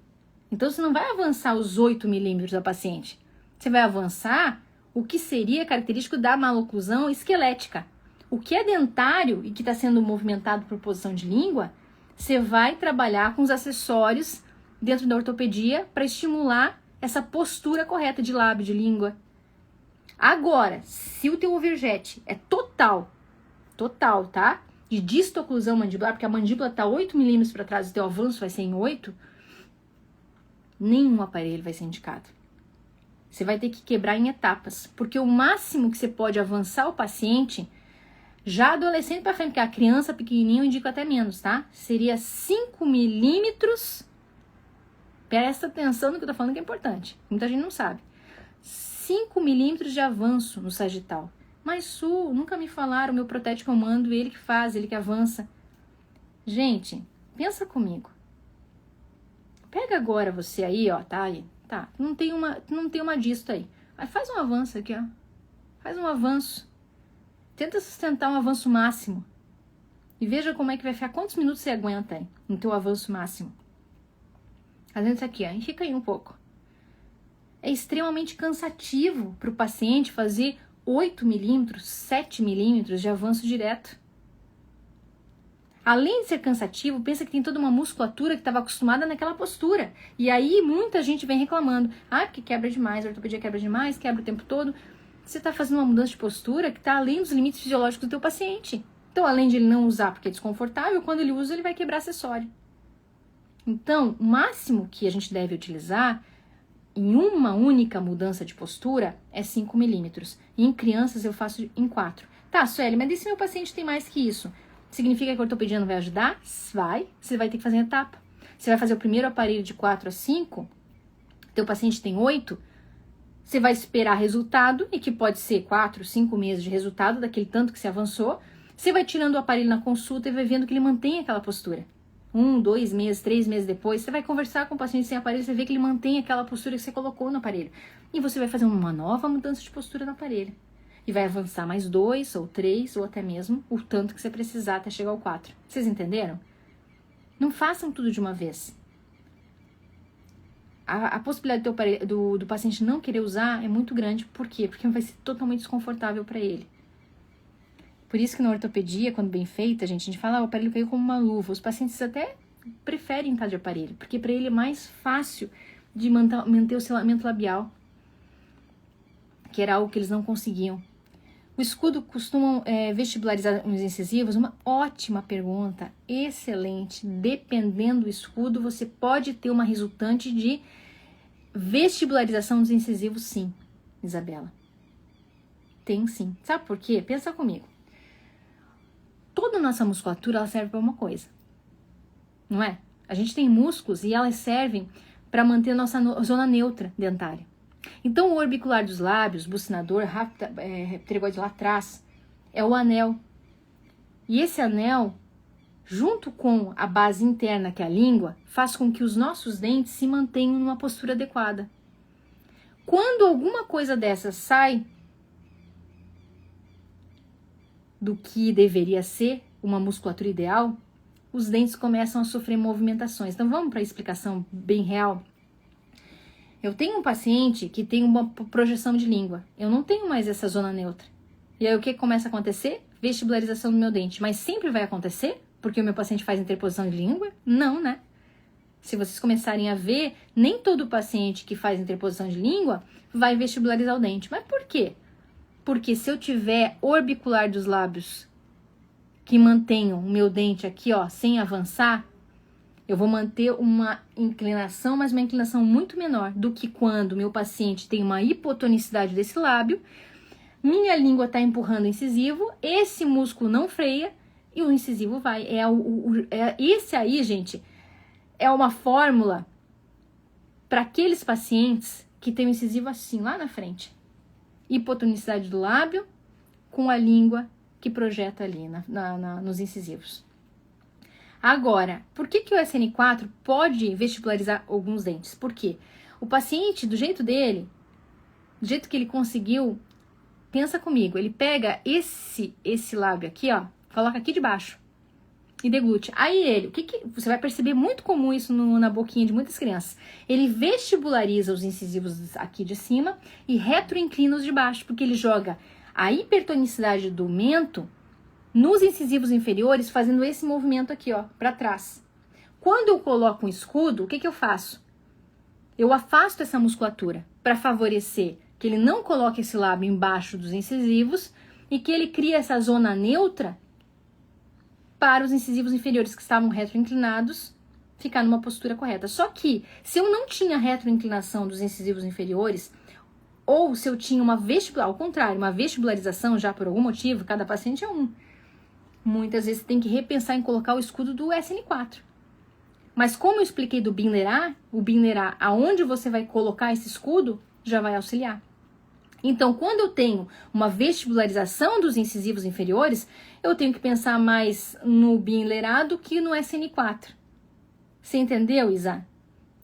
Então você não vai avançar os 8 milímetros da paciente, você vai avançar o que seria característico da maloclusão esquelética. O que é dentário e que está sendo movimentado por posição de língua, você vai trabalhar com os acessórios dentro da ortopedia para estimular essa postura correta de lábio, de língua. Agora, se o teu overjet é total, tá? De distoclusão mandibular, porque a mandíbula está 8 milímetros para trás e o teu avanço vai ser em 8, nenhum aparelho vai ser indicado. Você vai ter que quebrar em etapas, porque o máximo que você pode avançar o paciente, já adolescente para frente, porque a criança pequenininha eu indico até menos, tá? Seria 5 milímetros. Presta atenção no que eu tô falando, que é importante. Muita gente não sabe. 5 milímetros de avanço no sagital. Mas, Su, nunca me falaram, o meu protético eu mando, ele que faz, ele que avança. Gente, pensa comigo. Pega agora você aí, ó, tá aí. Tá, não tem uma disto aí. Aí faz um avanço aqui, ó. Faz um avanço. Tenta sustentar um avanço máximo. E veja como é que vai ficar, quantos minutos você aguenta aí no teu avanço máximo. Fazendo isso aqui, ó, e fica aí um pouco. É extremamente cansativo para o paciente fazer 8 milímetros, 7 milímetros de avanço direto. Além de ser cansativo, pensa que tem toda uma musculatura que estava acostumada naquela postura. E aí muita gente vem reclamando. Ah, porque quebra demais, a ortopedia quebra demais, quebra o tempo todo. Você está fazendo uma mudança de postura que está além dos limites fisiológicos do teu paciente. Então, além de ele não usar porque é desconfortável, quando ele usa, ele vai quebrar acessório. Então, o máximo que a gente deve utilizar em uma única mudança de postura é 5 milímetros. E em crianças eu faço em 4. Tá, Sueli, mas e se meu paciente tem mais que isso? Significa que a ortopedia não vai ajudar? Vai. Você vai ter que fazer etapa. Você vai fazer o primeiro aparelho de 4 a 5, teu paciente tem 8, você vai esperar resultado, e que pode ser 4, 5 meses de resultado daquele tanto que você avançou. Você vai tirando o aparelho na consulta e vai vendo que ele mantém aquela postura. 1, 2 meses, 3 meses depois, você vai conversar com o paciente sem aparelho, você vê que ele mantém aquela postura que você colocou no aparelho. E você vai fazer uma nova mudança de postura no aparelho. E vai avançar mais 2 ou 3 ou até mesmo o tanto que você precisar até chegar ao 4. Vocês entenderam? Não façam tudo de uma vez. A possibilidade do paciente não querer usar é muito grande. Por quê? Porque vai ser totalmente desconfortável para ele. Por isso que na ortopedia, quando bem feita, a gente fala, o aparelho caiu como uma luva. Os pacientes até preferem estar de aparelho, porque para ele é mais fácil de manter o selamento labial, que era algo que eles não conseguiam. O escudo costumam vestibularizar os incisivos? Uma ótima pergunta, excelente. Dependendo do escudo, você pode ter uma resultante de vestibularização dos incisivos, sim, Isabela. Tem sim. Sabe por quê? Pensa comigo. Toda a nossa musculatura ela serve para uma coisa, não é? A gente tem músculos e elas servem para manter a nossa zona neutra dentária. Então, o orbicular dos lábios, bucinador, pterygoide lá atrás, é o anel. E esse anel, junto com a base interna, que é a língua, faz com que os nossos dentes se mantenham numa postura adequada. Quando alguma coisa dessa sai do que deveria ser uma musculatura ideal, os dentes começam a sofrer movimentações. Então, vamos para a explicação bem real? Eu tenho um paciente que tem uma projeção de língua. Eu não tenho mais essa zona neutra. E aí o que começa a acontecer? Vestibularização do meu dente. Mas sempre vai acontecer? Porque o meu paciente faz interposição de língua? Não, né? Se vocês começarem a ver, nem todo paciente que faz interposição de língua vai vestibularizar o dente. Mas por quê? Porque se eu tiver orbicular dos lábios que mantenham o meu dente aqui, ó, sem avançar, eu vou manter uma inclinação, mas uma inclinação muito menor do que quando o meu paciente tem uma hipotonicidade desse lábio, minha língua está empurrando o incisivo, esse músculo não freia e o incisivo vai. Esse aí, gente, é uma fórmula para aqueles pacientes que tem o incisivo assim, lá na frente. Hipotonicidade do lábio com a língua que projeta ali nos incisivos. Agora, por que o SN4 pode vestibularizar alguns dentes? Por quê? O paciente, do jeito dele, do jeito que ele conseguiu, pensa comigo, ele pega esse lábio aqui, ó, coloca aqui debaixo e deglute. Aí você vai perceber muito comum isso na boquinha de muitas crianças. Ele vestibulariza os incisivos aqui de cima e retroinclina os de baixo, porque ele joga a hipertonicidade do mento nos incisivos inferiores, fazendo esse movimento aqui, ó, para trás. Quando eu coloco um escudo, o que eu faço? Eu afasto essa musculatura para favorecer que ele não coloque esse lábio embaixo dos incisivos e que ele crie essa zona neutra para os incisivos inferiores que estavam retroinclinados ficar numa postura correta. Só que, se eu não tinha retroinclinação dos incisivos inferiores, ou se eu tinha ao contrário, uma vestibularização já por algum motivo, cada paciente é um. Muitas vezes tem que repensar em colocar o escudo do SN4. Mas como eu expliquei do Binler-A, o Binler-A, aonde você vai colocar esse escudo, já vai auxiliar. Então, quando eu tenho uma vestibularização dos incisivos inferiores, eu tenho que pensar mais no Binler-A do que no SN4. Você entendeu, Isa?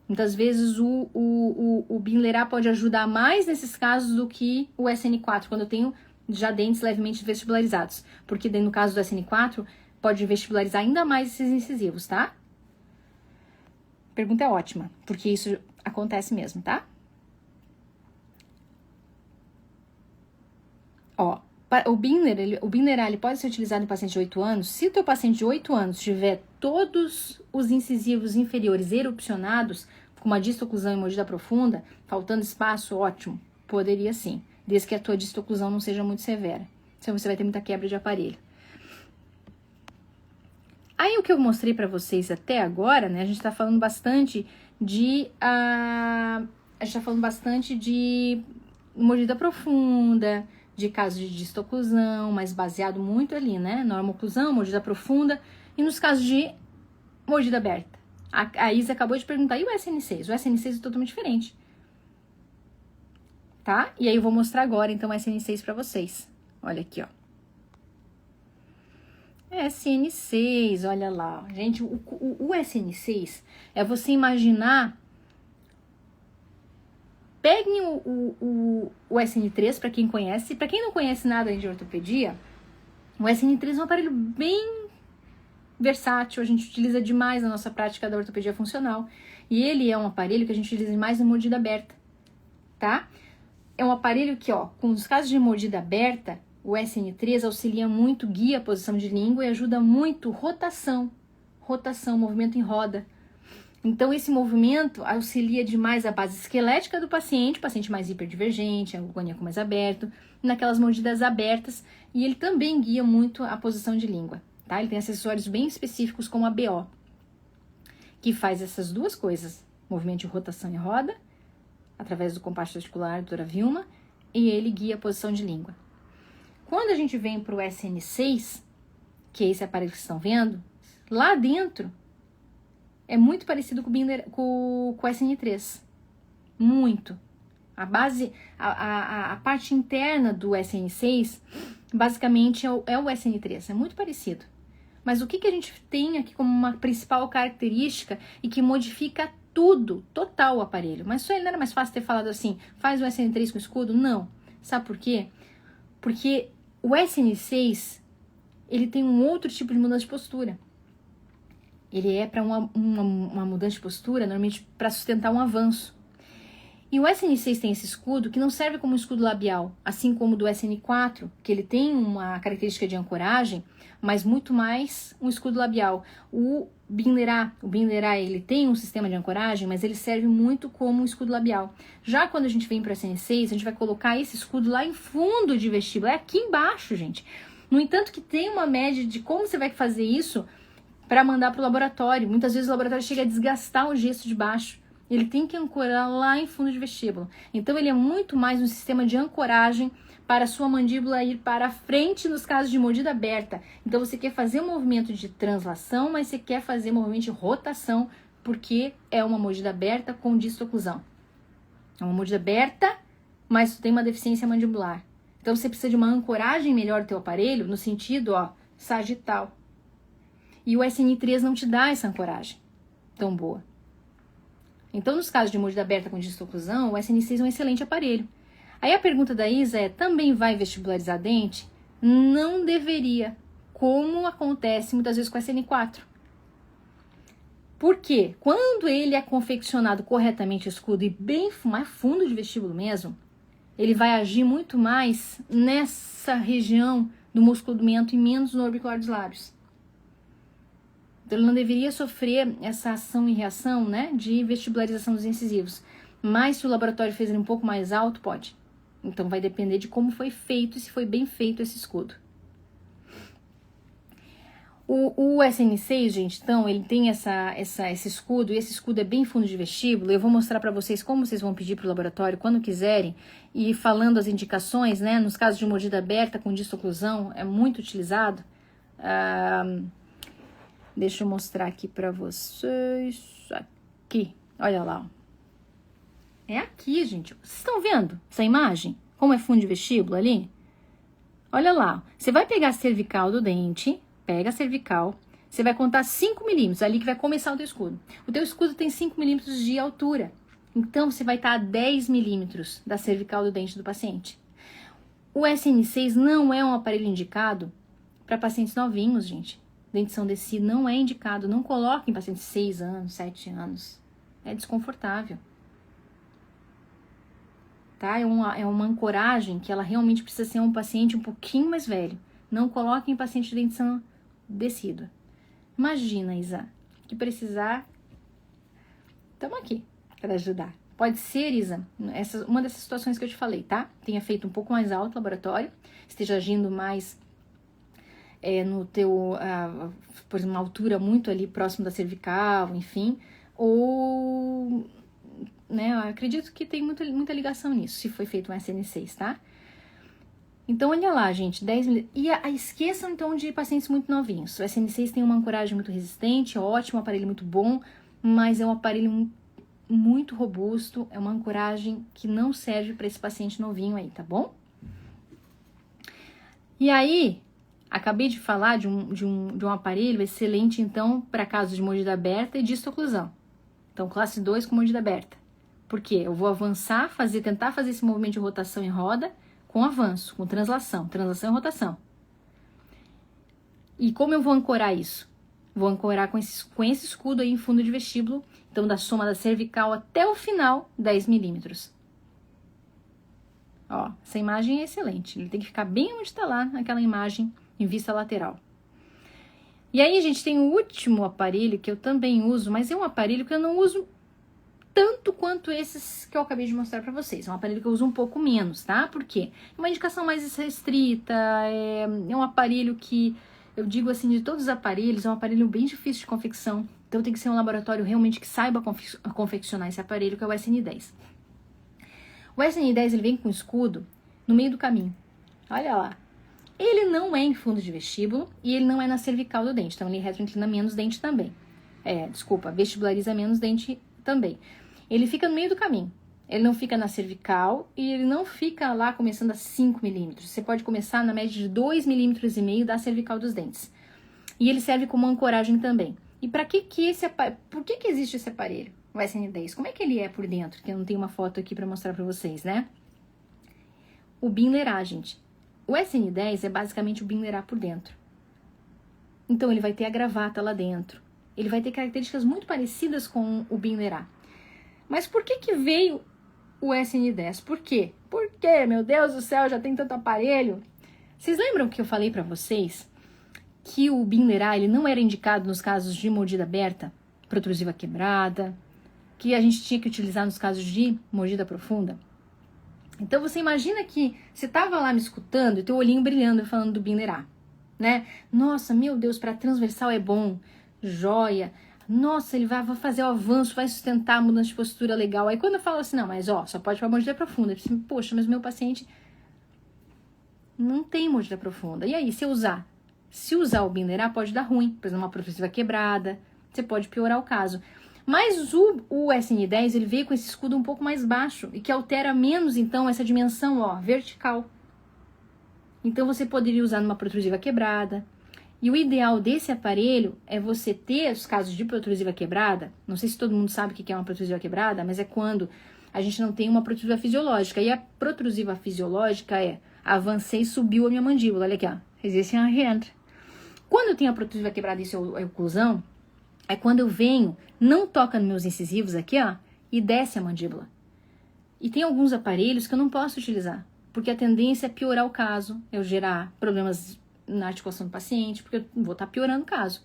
Muitas vezes o Binler-A pode ajudar mais nesses casos do que o SN4, quando eu tenho já dentes levemente vestibularizados. Porque no caso do SN4, pode vestibularizar ainda mais esses incisivos, tá? Pergunta é ótima, porque isso acontece mesmo, tá? Ó, o Binler-A ele pode ser utilizado em paciente de 8 anos. Se o teu paciente de 8 anos tiver todos os incisivos inferiores erupcionados, com uma distoclusão e mordida profunda, faltando espaço, ótimo, poderia sim, desde que a tua distoclusão não seja muito severa. Senão você vai ter muita quebra de aparelho. Aí o que eu mostrei pra vocês até agora, né, a gente tá falando bastante de mordida profunda, de casos de distoclusão, mas baseado muito ali, né? Normoclusão, mordida profunda, e nos casos de mordida aberta. A Isa acabou de perguntar, e o SN6? O SN6 é totalmente diferente. Tá? E aí eu vou mostrar agora, então, o SN6 pra vocês. Olha aqui, ó. SN6, olha lá. Gente, o SN6 é você imaginar... Peguem o SN3, para quem conhece. Para quem não conhece nada de ortopedia, o SN3 é um aparelho bem versátil. A gente utiliza demais na nossa prática da ortopedia funcional. E ele é um aparelho que a gente utiliza mais em mordida aberta, tá? É um aparelho que, ó, com os casos de mordida aberta, o SN3 auxilia muito, guia a posição de língua e ajuda muito rotação, movimento em roda. Então, esse movimento auxilia demais a base esquelética do paciente mais hiperdivergente, agonia mais aberto, naquelas mordidas abertas, e ele também guia muito a posição de língua, tá? Ele tem acessórios bem específicos como a BO, que faz essas duas coisas, movimento de rotação e roda, através do compasso articular, doutora Vilma, e ele guia a posição de língua. Quando a gente vem para o SN6, que é esse aparelho que vocês estão vendo, lá dentro, é muito parecido com o SN3. Muito. A base, a parte interna do SN6, basicamente é o SN3. É muito parecido. Mas o que a gente tem aqui como uma principal característica e que modifica tudo, total o aparelho? Mas só ele não era mais fácil ter falado assim, faz o SN3 com escudo? Não. Sabe por quê? Porque o SN6, ele tem um outro tipo de mudança de postura. Ele é para uma mudança de postura, normalmente para sustentar um avanço. E o SN6 tem esse escudo que não serve como um escudo labial, assim como o do SN4, que ele tem uma característica de ancoragem, mas muito mais um escudo labial. O Binler-A, ele tem um sistema de ancoragem, mas ele serve muito como um escudo labial. Já quando a gente vem para o SN6, a gente vai colocar esse escudo lá em fundo de vestíbulo, é aqui embaixo, gente. No entanto, que tem uma média de como você vai fazer isso para mandar para o laboratório. Muitas vezes o laboratório chega a desgastar o gesso de baixo. Ele tem que ancorar lá em fundo de vestíbulo. Então, ele é muito mais um sistema de ancoragem para a sua mandíbula ir para frente nos casos de mordida aberta. Então, você quer fazer um movimento de translação, mas você quer fazer um movimento de rotação, porque é uma mordida aberta com distoclusão. É uma mordida aberta, mas tu tem uma deficiência mandibular. Então, você precisa de uma ancoragem melhor do teu aparelho, no sentido, sagital. E o SN3 não te dá essa ancoragem tão boa. Então, nos casos de mordida aberta com distoclusão, o SN6 é um excelente aparelho. Aí a pergunta da Isa é, também vai vestibularizar dente? Não deveria, como acontece muitas vezes com o SN4. Por quê? Quando ele é confeccionado corretamente o escudo e bem mais fundo de vestíbulo mesmo, ele vai agir muito mais nessa região do músculo do mento e menos no orbicular dos lábios. Então, ele não deveria sofrer essa ação e reação, né, de vestibularização dos incisivos. Mas se o laboratório fez ele um pouco mais alto, pode. Então, vai depender de como foi feito e se foi bem feito esse escudo. O SN6, gente, então, ele tem esse escudo, e esse escudo é bem fundo de vestíbulo. Eu vou mostrar para vocês como vocês vão pedir para o laboratório quando quiserem. E falando as indicações, né, nos casos de mordida aberta com distoclusão, é muito utilizado. Deixa eu mostrar aqui para vocês. Aqui, olha lá. É aqui, gente. Vocês estão vendo essa imagem? Como é fundo de vestíbulo ali? Olha lá. Você vai pegar a cervical do dente, pega a cervical, você vai contar 5 milímetros, ali que vai começar o teu escudo. O teu escudo tem 5 milímetros de altura. Então, você vai estar a 10 milímetros da cervical do dente do paciente. O SN6 não é um aparelho indicado para pacientes novinhos, gente. Dentição DESI não é indicado, não coloque em pacientes de 6 anos, 7 anos. É desconfortável. Tá? É uma ancoragem que ela realmente precisa ser um paciente um pouquinho mais velho. Não coloque em paciente de dentição decídua. Imagina, Isa, que precisar, estamos aqui para ajudar. Pode ser, Isa, uma dessas situações que eu te falei, tá? Tenha feito um pouco mais alto o laboratório, esteja agindo mais no teu, por exemplo, uma altura muito ali próximo da cervical, enfim, ou, né, eu acredito que tem muita ligação nisso, se foi feito um SN6, tá? Então, olha lá, gente, 10 milímetros. E esqueçam, então, de pacientes muito novinhos. O SN6 tem uma ancoragem muito resistente, é ótimo, um aparelho muito bom, mas é um aparelho muito robusto, é uma ancoragem que não serve para esse paciente novinho aí, tá bom? E aí, acabei de falar de um aparelho excelente, então, para casos de mordida aberta e distoclusão. Então, classe 2 com mordida aberta. Por quê? Eu vou avançar, tentar fazer esse movimento de rotação em roda, com avanço, com translação e rotação. E como eu vou ancorar isso? Vou ancorar com esse escudo aí em fundo de vestíbulo, então da soma da cervical até o final, 10 milímetros. Ó, essa imagem é excelente, ele tem que ficar bem onde está lá, naquela imagem em vista lateral. E aí, gente, tem o último aparelho que eu também uso, mas é um aparelho que eu não uso tanto quanto esses que eu acabei de mostrar para vocês. É um aparelho que eu uso um pouco menos, tá? Por quê? É uma indicação mais restrita, é um aparelho que, eu digo assim, de todos os aparelhos, é um aparelho bem difícil de confecção. Então tem que ser um laboratório realmente que saiba confeccionar esse aparelho, que é o SN10. O SN10, ele vem com escudo no meio do caminho. Olha lá. Ele não é em fundo de vestíbulo e ele não é na cervical do dente, então ele retroinclina menos dente também. Vestibulariza menos dente também. Ele fica no meio do caminho. Ele não fica na cervical e ele não fica lá começando a 5 milímetros. Você pode começar na média de 2,5 milímetros da cervical dos dentes. E ele serve como ancoragem também. E para que por que existe esse aparelho, o SN10? Como é que ele é por dentro? Que eu não tenho uma foto aqui para mostrar para vocês, né? O Binlerá, gente. O SN10 é basicamente o Binlerá por dentro. Então, ele vai ter a gravata lá dentro. Ele vai ter características muito parecidas com o Binlerá. Mas por que veio o SN10? Por quê? Porque, meu Deus do céu, já tem tanto aparelho. Vocês lembram que eu falei para vocês que o Binlerá, ele não era indicado nos casos de mordida aberta, protrusiva quebrada, que a gente tinha que utilizar nos casos de mordida profunda? Então, você imagina que você estava lá me escutando e teu olhinho brilhando falando do Binlerá, né? Nossa, meu Deus, para transversal é bom, joia. Nossa, ele vai fazer o avanço, vai sustentar a mudança de postura legal. Aí quando eu falo assim, não, mas ó, só pode para mordida profunda. Eu disse, poxa, mas meu paciente não tem mordida profunda. E aí, se usar o Binderar, pode dar ruim. Por exemplo, uma protusiva quebrada, você pode piorar o caso. Mas o SN10, ele veio com esse escudo um pouco mais baixo e que altera menos, então, essa dimensão, ó, vertical. Então, você poderia usar numa protrusiva quebrada. E o ideal desse aparelho é você ter os casos de protrusiva quebrada. Não sei se todo mundo sabe o que é uma protrusiva quebrada, mas é quando a gente não tem uma protrusiva fisiológica. E a protrusiva fisiológica é, avancei e subiu a minha mandíbula. Olha aqui, ó. Resiste a hand. Quando eu tenho a protrusiva quebrada e isso é oclusão, é quando eu venho, não toca nos meus incisivos aqui, ó, e desce a mandíbula. E tem alguns aparelhos que eu não posso utilizar, porque a tendência é piorar o caso, eu gerar problemas na articulação do paciente, porque eu vou estar piorando o caso.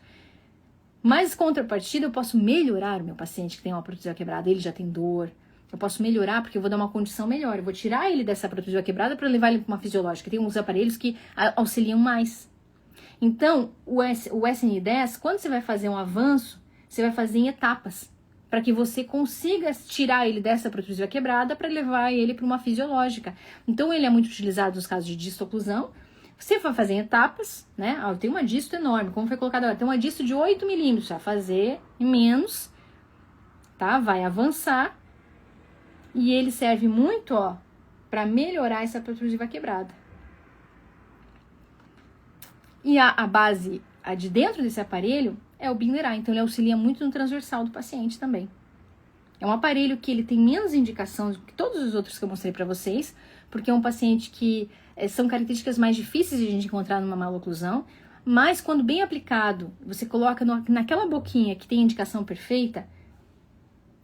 Mas, contrapartida, eu posso melhorar o meu paciente que tem uma protrusiva quebrada, ele já tem dor. Eu posso melhorar porque eu vou dar uma condição melhor. Eu vou tirar ele dessa protrusiva quebrada para levar ele para uma fisiológica. Tem alguns aparelhos que auxiliam mais. Então, o SN10, quando você vai fazer um avanço, você vai fazer em etapas, para que você consiga tirar ele dessa protrusiva quebrada para levar ele para uma fisiológica. Então, ele é muito utilizado nos casos de distoclusão. Você vai fazer em etapas, né? Eu tenho uma disto enorme, como foi colocado agora, tem uma disto de 8 milímetros, vai fazer em menos, tá? Vai avançar, e ele serve muito, ó, para melhorar essa protrusiva quebrada. E a base, a de dentro desse aparelho, é o Binderar. Então, ele auxilia muito no transversal do paciente também. É um aparelho que ele tem menos indicação do que todos os outros que eu mostrei para vocês, porque é um paciente que são características mais difíceis de a gente encontrar numa maloclusão, mas quando bem aplicado, você coloca naquela boquinha que tem indicação perfeita,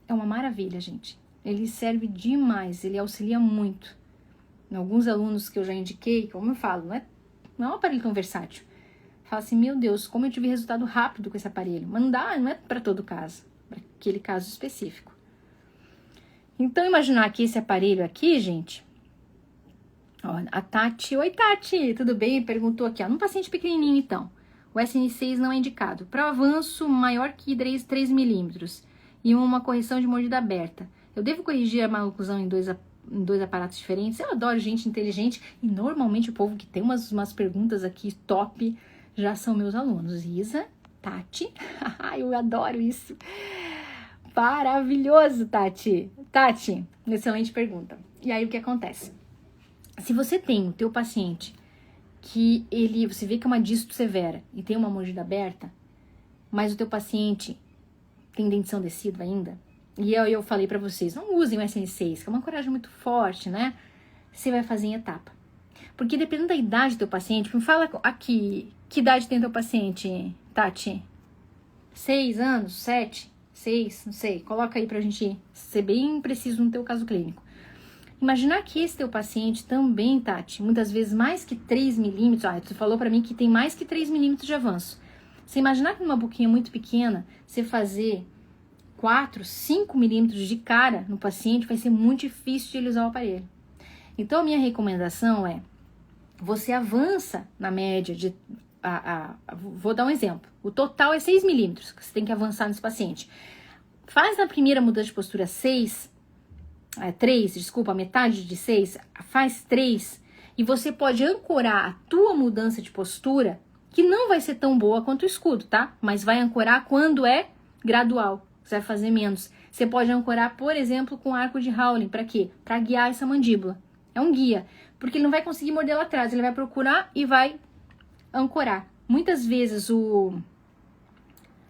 é uma maravilha, gente. Ele serve demais, ele auxilia muito. Em alguns alunos que eu já indiquei, como eu falo, não é um aparelho tão versátil. Fala assim, meu Deus, como eu tive resultado rápido com esse aparelho. Mas não é para todo caso, para aquele caso específico. Então, imaginar que esse aparelho aqui, gente, ó, a Tati, oi Tati, tudo bem? Perguntou aqui, ó, num paciente pequenininho então, o SN6 não é indicado. Para avanço maior que 3 milímetros e uma correção de mordida aberta, eu devo corrigir a maloclusão em dois aparatos diferentes? Eu adoro gente inteligente e normalmente o povo que tem umas perguntas aqui top já são meus alunos. Isa, Tati, eu adoro isso. Maravilhoso, Tati. Tati, excelente pergunta. E aí o que acontece? Se você tem o teu paciente que você vê que é uma disto severa e tem uma mordida aberta, mas o teu paciente tem dentição decídua ainda, e eu falei pra vocês, não usem o SN6, que é uma coragem muito forte, né? Você vai fazer em etapa. Porque dependendo da idade do teu paciente, me fala aqui, que idade tem teu paciente, Tati? 6 anos? 7? 6? Não sei. Coloca aí pra gente ser bem preciso no teu caso clínico. Imaginar que esse teu paciente também, Tati, muitas vezes mais que 3 milímetros, tu falou pra mim que tem mais que 3 milímetros de avanço. Você imaginar que numa boquinha muito pequena, você fazer 4, 5 milímetros de cara no paciente, vai ser muito difícil de ele usar o aparelho. Então, a minha recomendação é, você avança na média de... vou dar um exemplo. O total é 6 milímetros que você tem que avançar nesse paciente. Faz na primeira mudança de postura 3, desculpa, metade de 6, faz 3, e você pode ancorar a tua mudança de postura, que não vai ser tão boa quanto o escudo, tá? Mas vai ancorar quando é gradual, você vai fazer menos. Você pode ancorar, por exemplo, com arco de Howling, para quê? Para guiar essa mandíbula. É um guia, porque ele não vai conseguir morder lá atrás, ele vai procurar e vai ancorar. Muitas vezes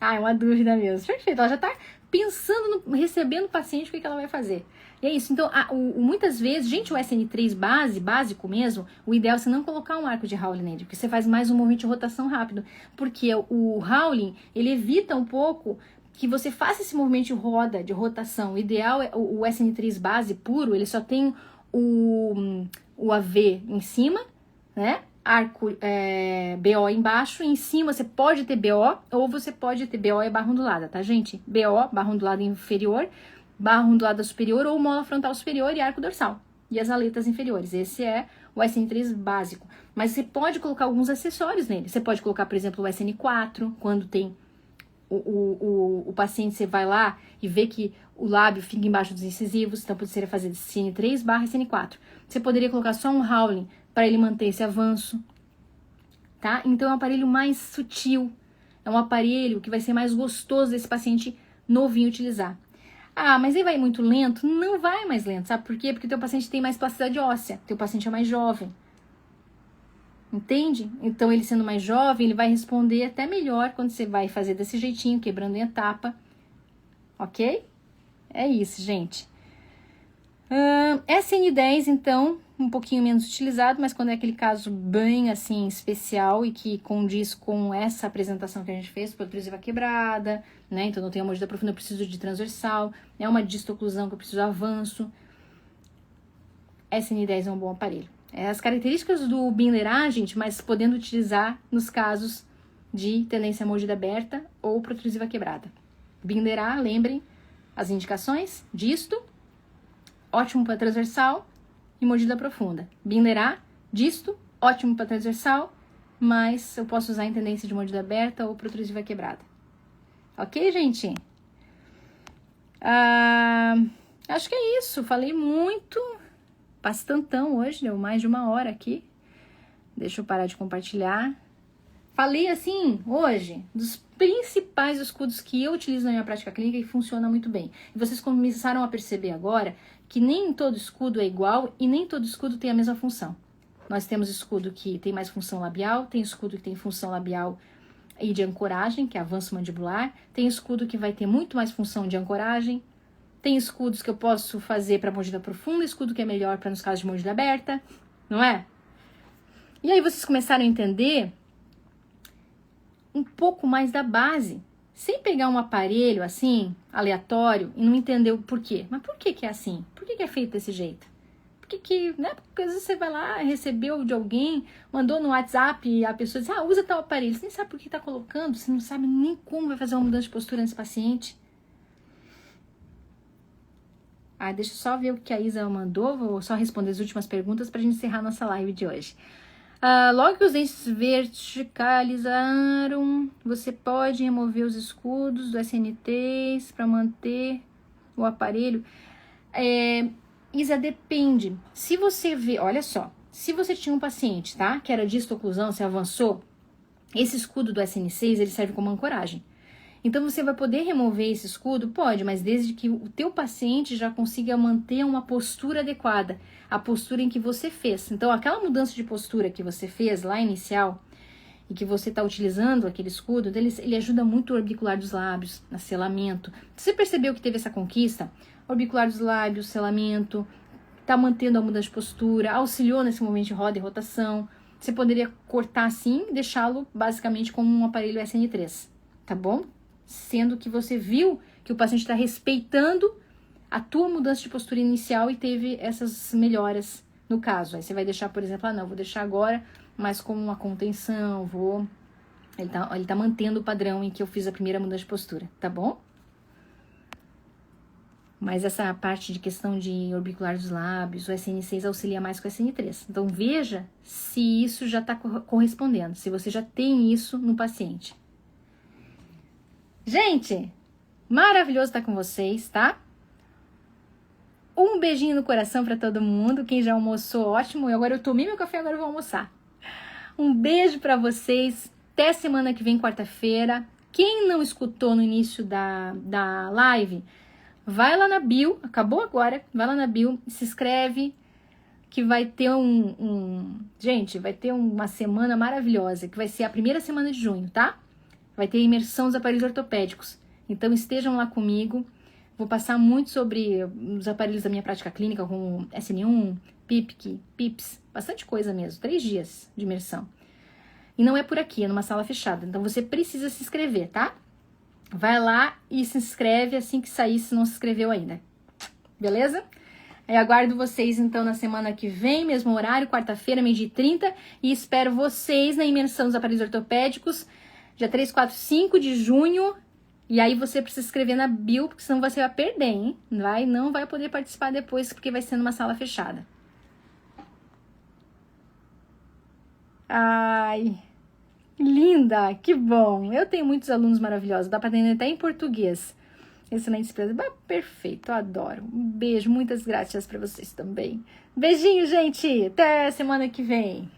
é uma dúvida mesmo. Perfeito, ela já tá pensando, recebendo o paciente, o que ela vai fazer. E é isso. Então, muitas vezes, gente, o SN3 básico mesmo, o ideal é você não colocar um arco de Howling nele, porque você faz mais um movimento de rotação rápido. Porque o Howling, ele evita um pouco que você faça esse movimento de rotação. O ideal é o SN3 base puro, ele só tem o AV em cima, né? Arco BO embaixo, e em cima você pode ter BO, ou você pode ter BO e barra ondulada, tá, gente? BO, barra ondulada inferior, barra ondulada superior, ou mola frontal superior e arco dorsal. E as aletas inferiores. Esse é o SN3 básico. Mas você pode colocar alguns acessórios nele. Você pode colocar, por exemplo, o SN4, quando tem o paciente, você vai lá e vê que o lábio fica embaixo dos incisivos, então poderia fazer CN3/CN4. Você poderia colocar só um Hawley para ele manter esse avanço, tá? Então é um aparelho mais sutil, é um aparelho que vai ser mais gostoso desse paciente novinho utilizar. Ah, mas ele vai muito lento? Não vai mais lento, sabe por quê? Porque o teu paciente tem mais plasticidade óssea, teu paciente é mais jovem. Entende? Então, ele sendo mais jovem, ele vai responder até melhor quando você vai fazer desse jeitinho, quebrando em etapa. Ok? É isso, gente. SN10, então, um pouquinho menos utilizado, mas quando é aquele caso bem, assim, especial e que condiz com essa apresentação que a gente fez, protrusiva quebrada, né? Então, não tem a mordida profunda, eu preciso de transversal, é uma distoclusão que eu preciso de avanço. SN10 é um bom aparelho. As características do Binderar, gente, mas podendo utilizar nos casos de tendência à mordida aberta ou protrusiva quebrada. Binderar, lembrem as indicações, disto, ótimo para transversal e mordida profunda. Binderar, disto, ótimo para transversal, mas eu posso usar em tendência de mordida aberta ou protrusiva quebrada. Ok, gente? Acho que é isso, falei muito. Bastantão hoje, deu mais de 1 hora aqui. Deixa eu parar de compartilhar. Falei assim, hoje, dos principais escudos que eu utilizo na minha prática clínica e funciona muito bem. E vocês começaram a perceber agora que nem todo escudo é igual e nem todo escudo tem a mesma função. Nós temos escudo que tem mais função labial, tem escudo que tem função labial e de ancoragem, que é avanço mandibular, tem escudo que vai ter muito mais função de ancoragem. Tem escudos que eu posso fazer para mordida profunda, escudo que é melhor para nos casos de mordida aberta, não é? E aí vocês começaram a entender um pouco mais da base, sem pegar um aparelho assim, aleatório, e não entender o porquê. Mas por que é assim? Por que é feito desse jeito? Né? Porque às vezes você vai lá, recebeu de alguém, mandou no WhatsApp e a pessoa diz, usa tal aparelho. Você nem sabe por que está colocando, você não sabe nem como vai fazer uma mudança de postura nesse paciente. Deixa eu só ver o que a Isa mandou, vou só responder as últimas perguntas para a gente encerrar nossa live de hoje. Logo que os dentes verticalizaram, você pode remover os escudos do SNTs para manter o aparelho? Isa, depende. Se você vê, olha só, se você tinha um paciente, tá, que era distoclusão, você avançou, esse escudo do SN6, ele serve como ancoragem. Então, você vai poder remover esse escudo? Pode, mas desde que o teu paciente já consiga manter uma postura adequada, a postura em que você fez. Então, aquela mudança de postura que você fez lá inicial e que você está utilizando aquele escudo, ele ajuda muito o orbicular dos lábios, no selamento. Você percebeu que teve essa conquista? Orbicular dos lábios, selamento, está mantendo a mudança de postura, auxiliou nesse momento de roda e rotação. Você poderia cortar assim e deixá-lo basicamente como um aparelho SN3, tá bom? Sendo que você viu que o paciente está respeitando a tua mudança de postura inicial e teve essas melhoras no caso. Aí você vai deixar, por exemplo, não, vou deixar agora, mas com uma contenção, ele tá mantendo o padrão em que eu fiz a primeira mudança de postura, tá bom? Mas essa parte de questão de orbicular dos lábios, o SN6 auxilia mais com o SN3. Então, veja se isso já está correspondendo, se você já tem isso no paciente. Gente, maravilhoso estar com vocês, tá? Um beijinho no coração para todo mundo. Quem já almoçou, ótimo. E agora eu tomei meu café, agora eu vou almoçar. Um beijo para vocês. Até semana que vem, quarta-feira. Quem não escutou no início da live, vai lá na bio. Acabou agora. Vai lá na bio, se inscreve, que vai ter Gente, vai ter uma semana maravilhosa, que vai ser a primeira semana de junho, tá? Vai ter imersão dos aparelhos ortopédicos. Então, estejam lá comigo. Vou passar muito sobre os aparelhos da minha prática clínica, como SN1, PIPC, PIPS, bastante coisa mesmo. 3 dias de imersão. E não é por aqui, é numa sala fechada. Então, você precisa se inscrever, tá? Vai lá e se inscreve assim que sair, se não se inscreveu ainda. Beleza? Eu aguardo vocês, então, na semana que vem, mesmo horário, quarta-feira, 12h30. E espero vocês na imersão dos aparelhos ortopédicos, dia 3, 4, 5 de junho. E aí você precisa se inscrever na bio, porque senão você vai perder, hein? Não vai poder participar depois, porque vai ser numa sala fechada. Linda, que bom. Eu tenho muitos alunos maravilhosos, dá para atender até em português. Excelente empresa. Perfeito, eu adoro. Um beijo, muitas graças para vocês também. Beijinho, gente. Até semana que vem.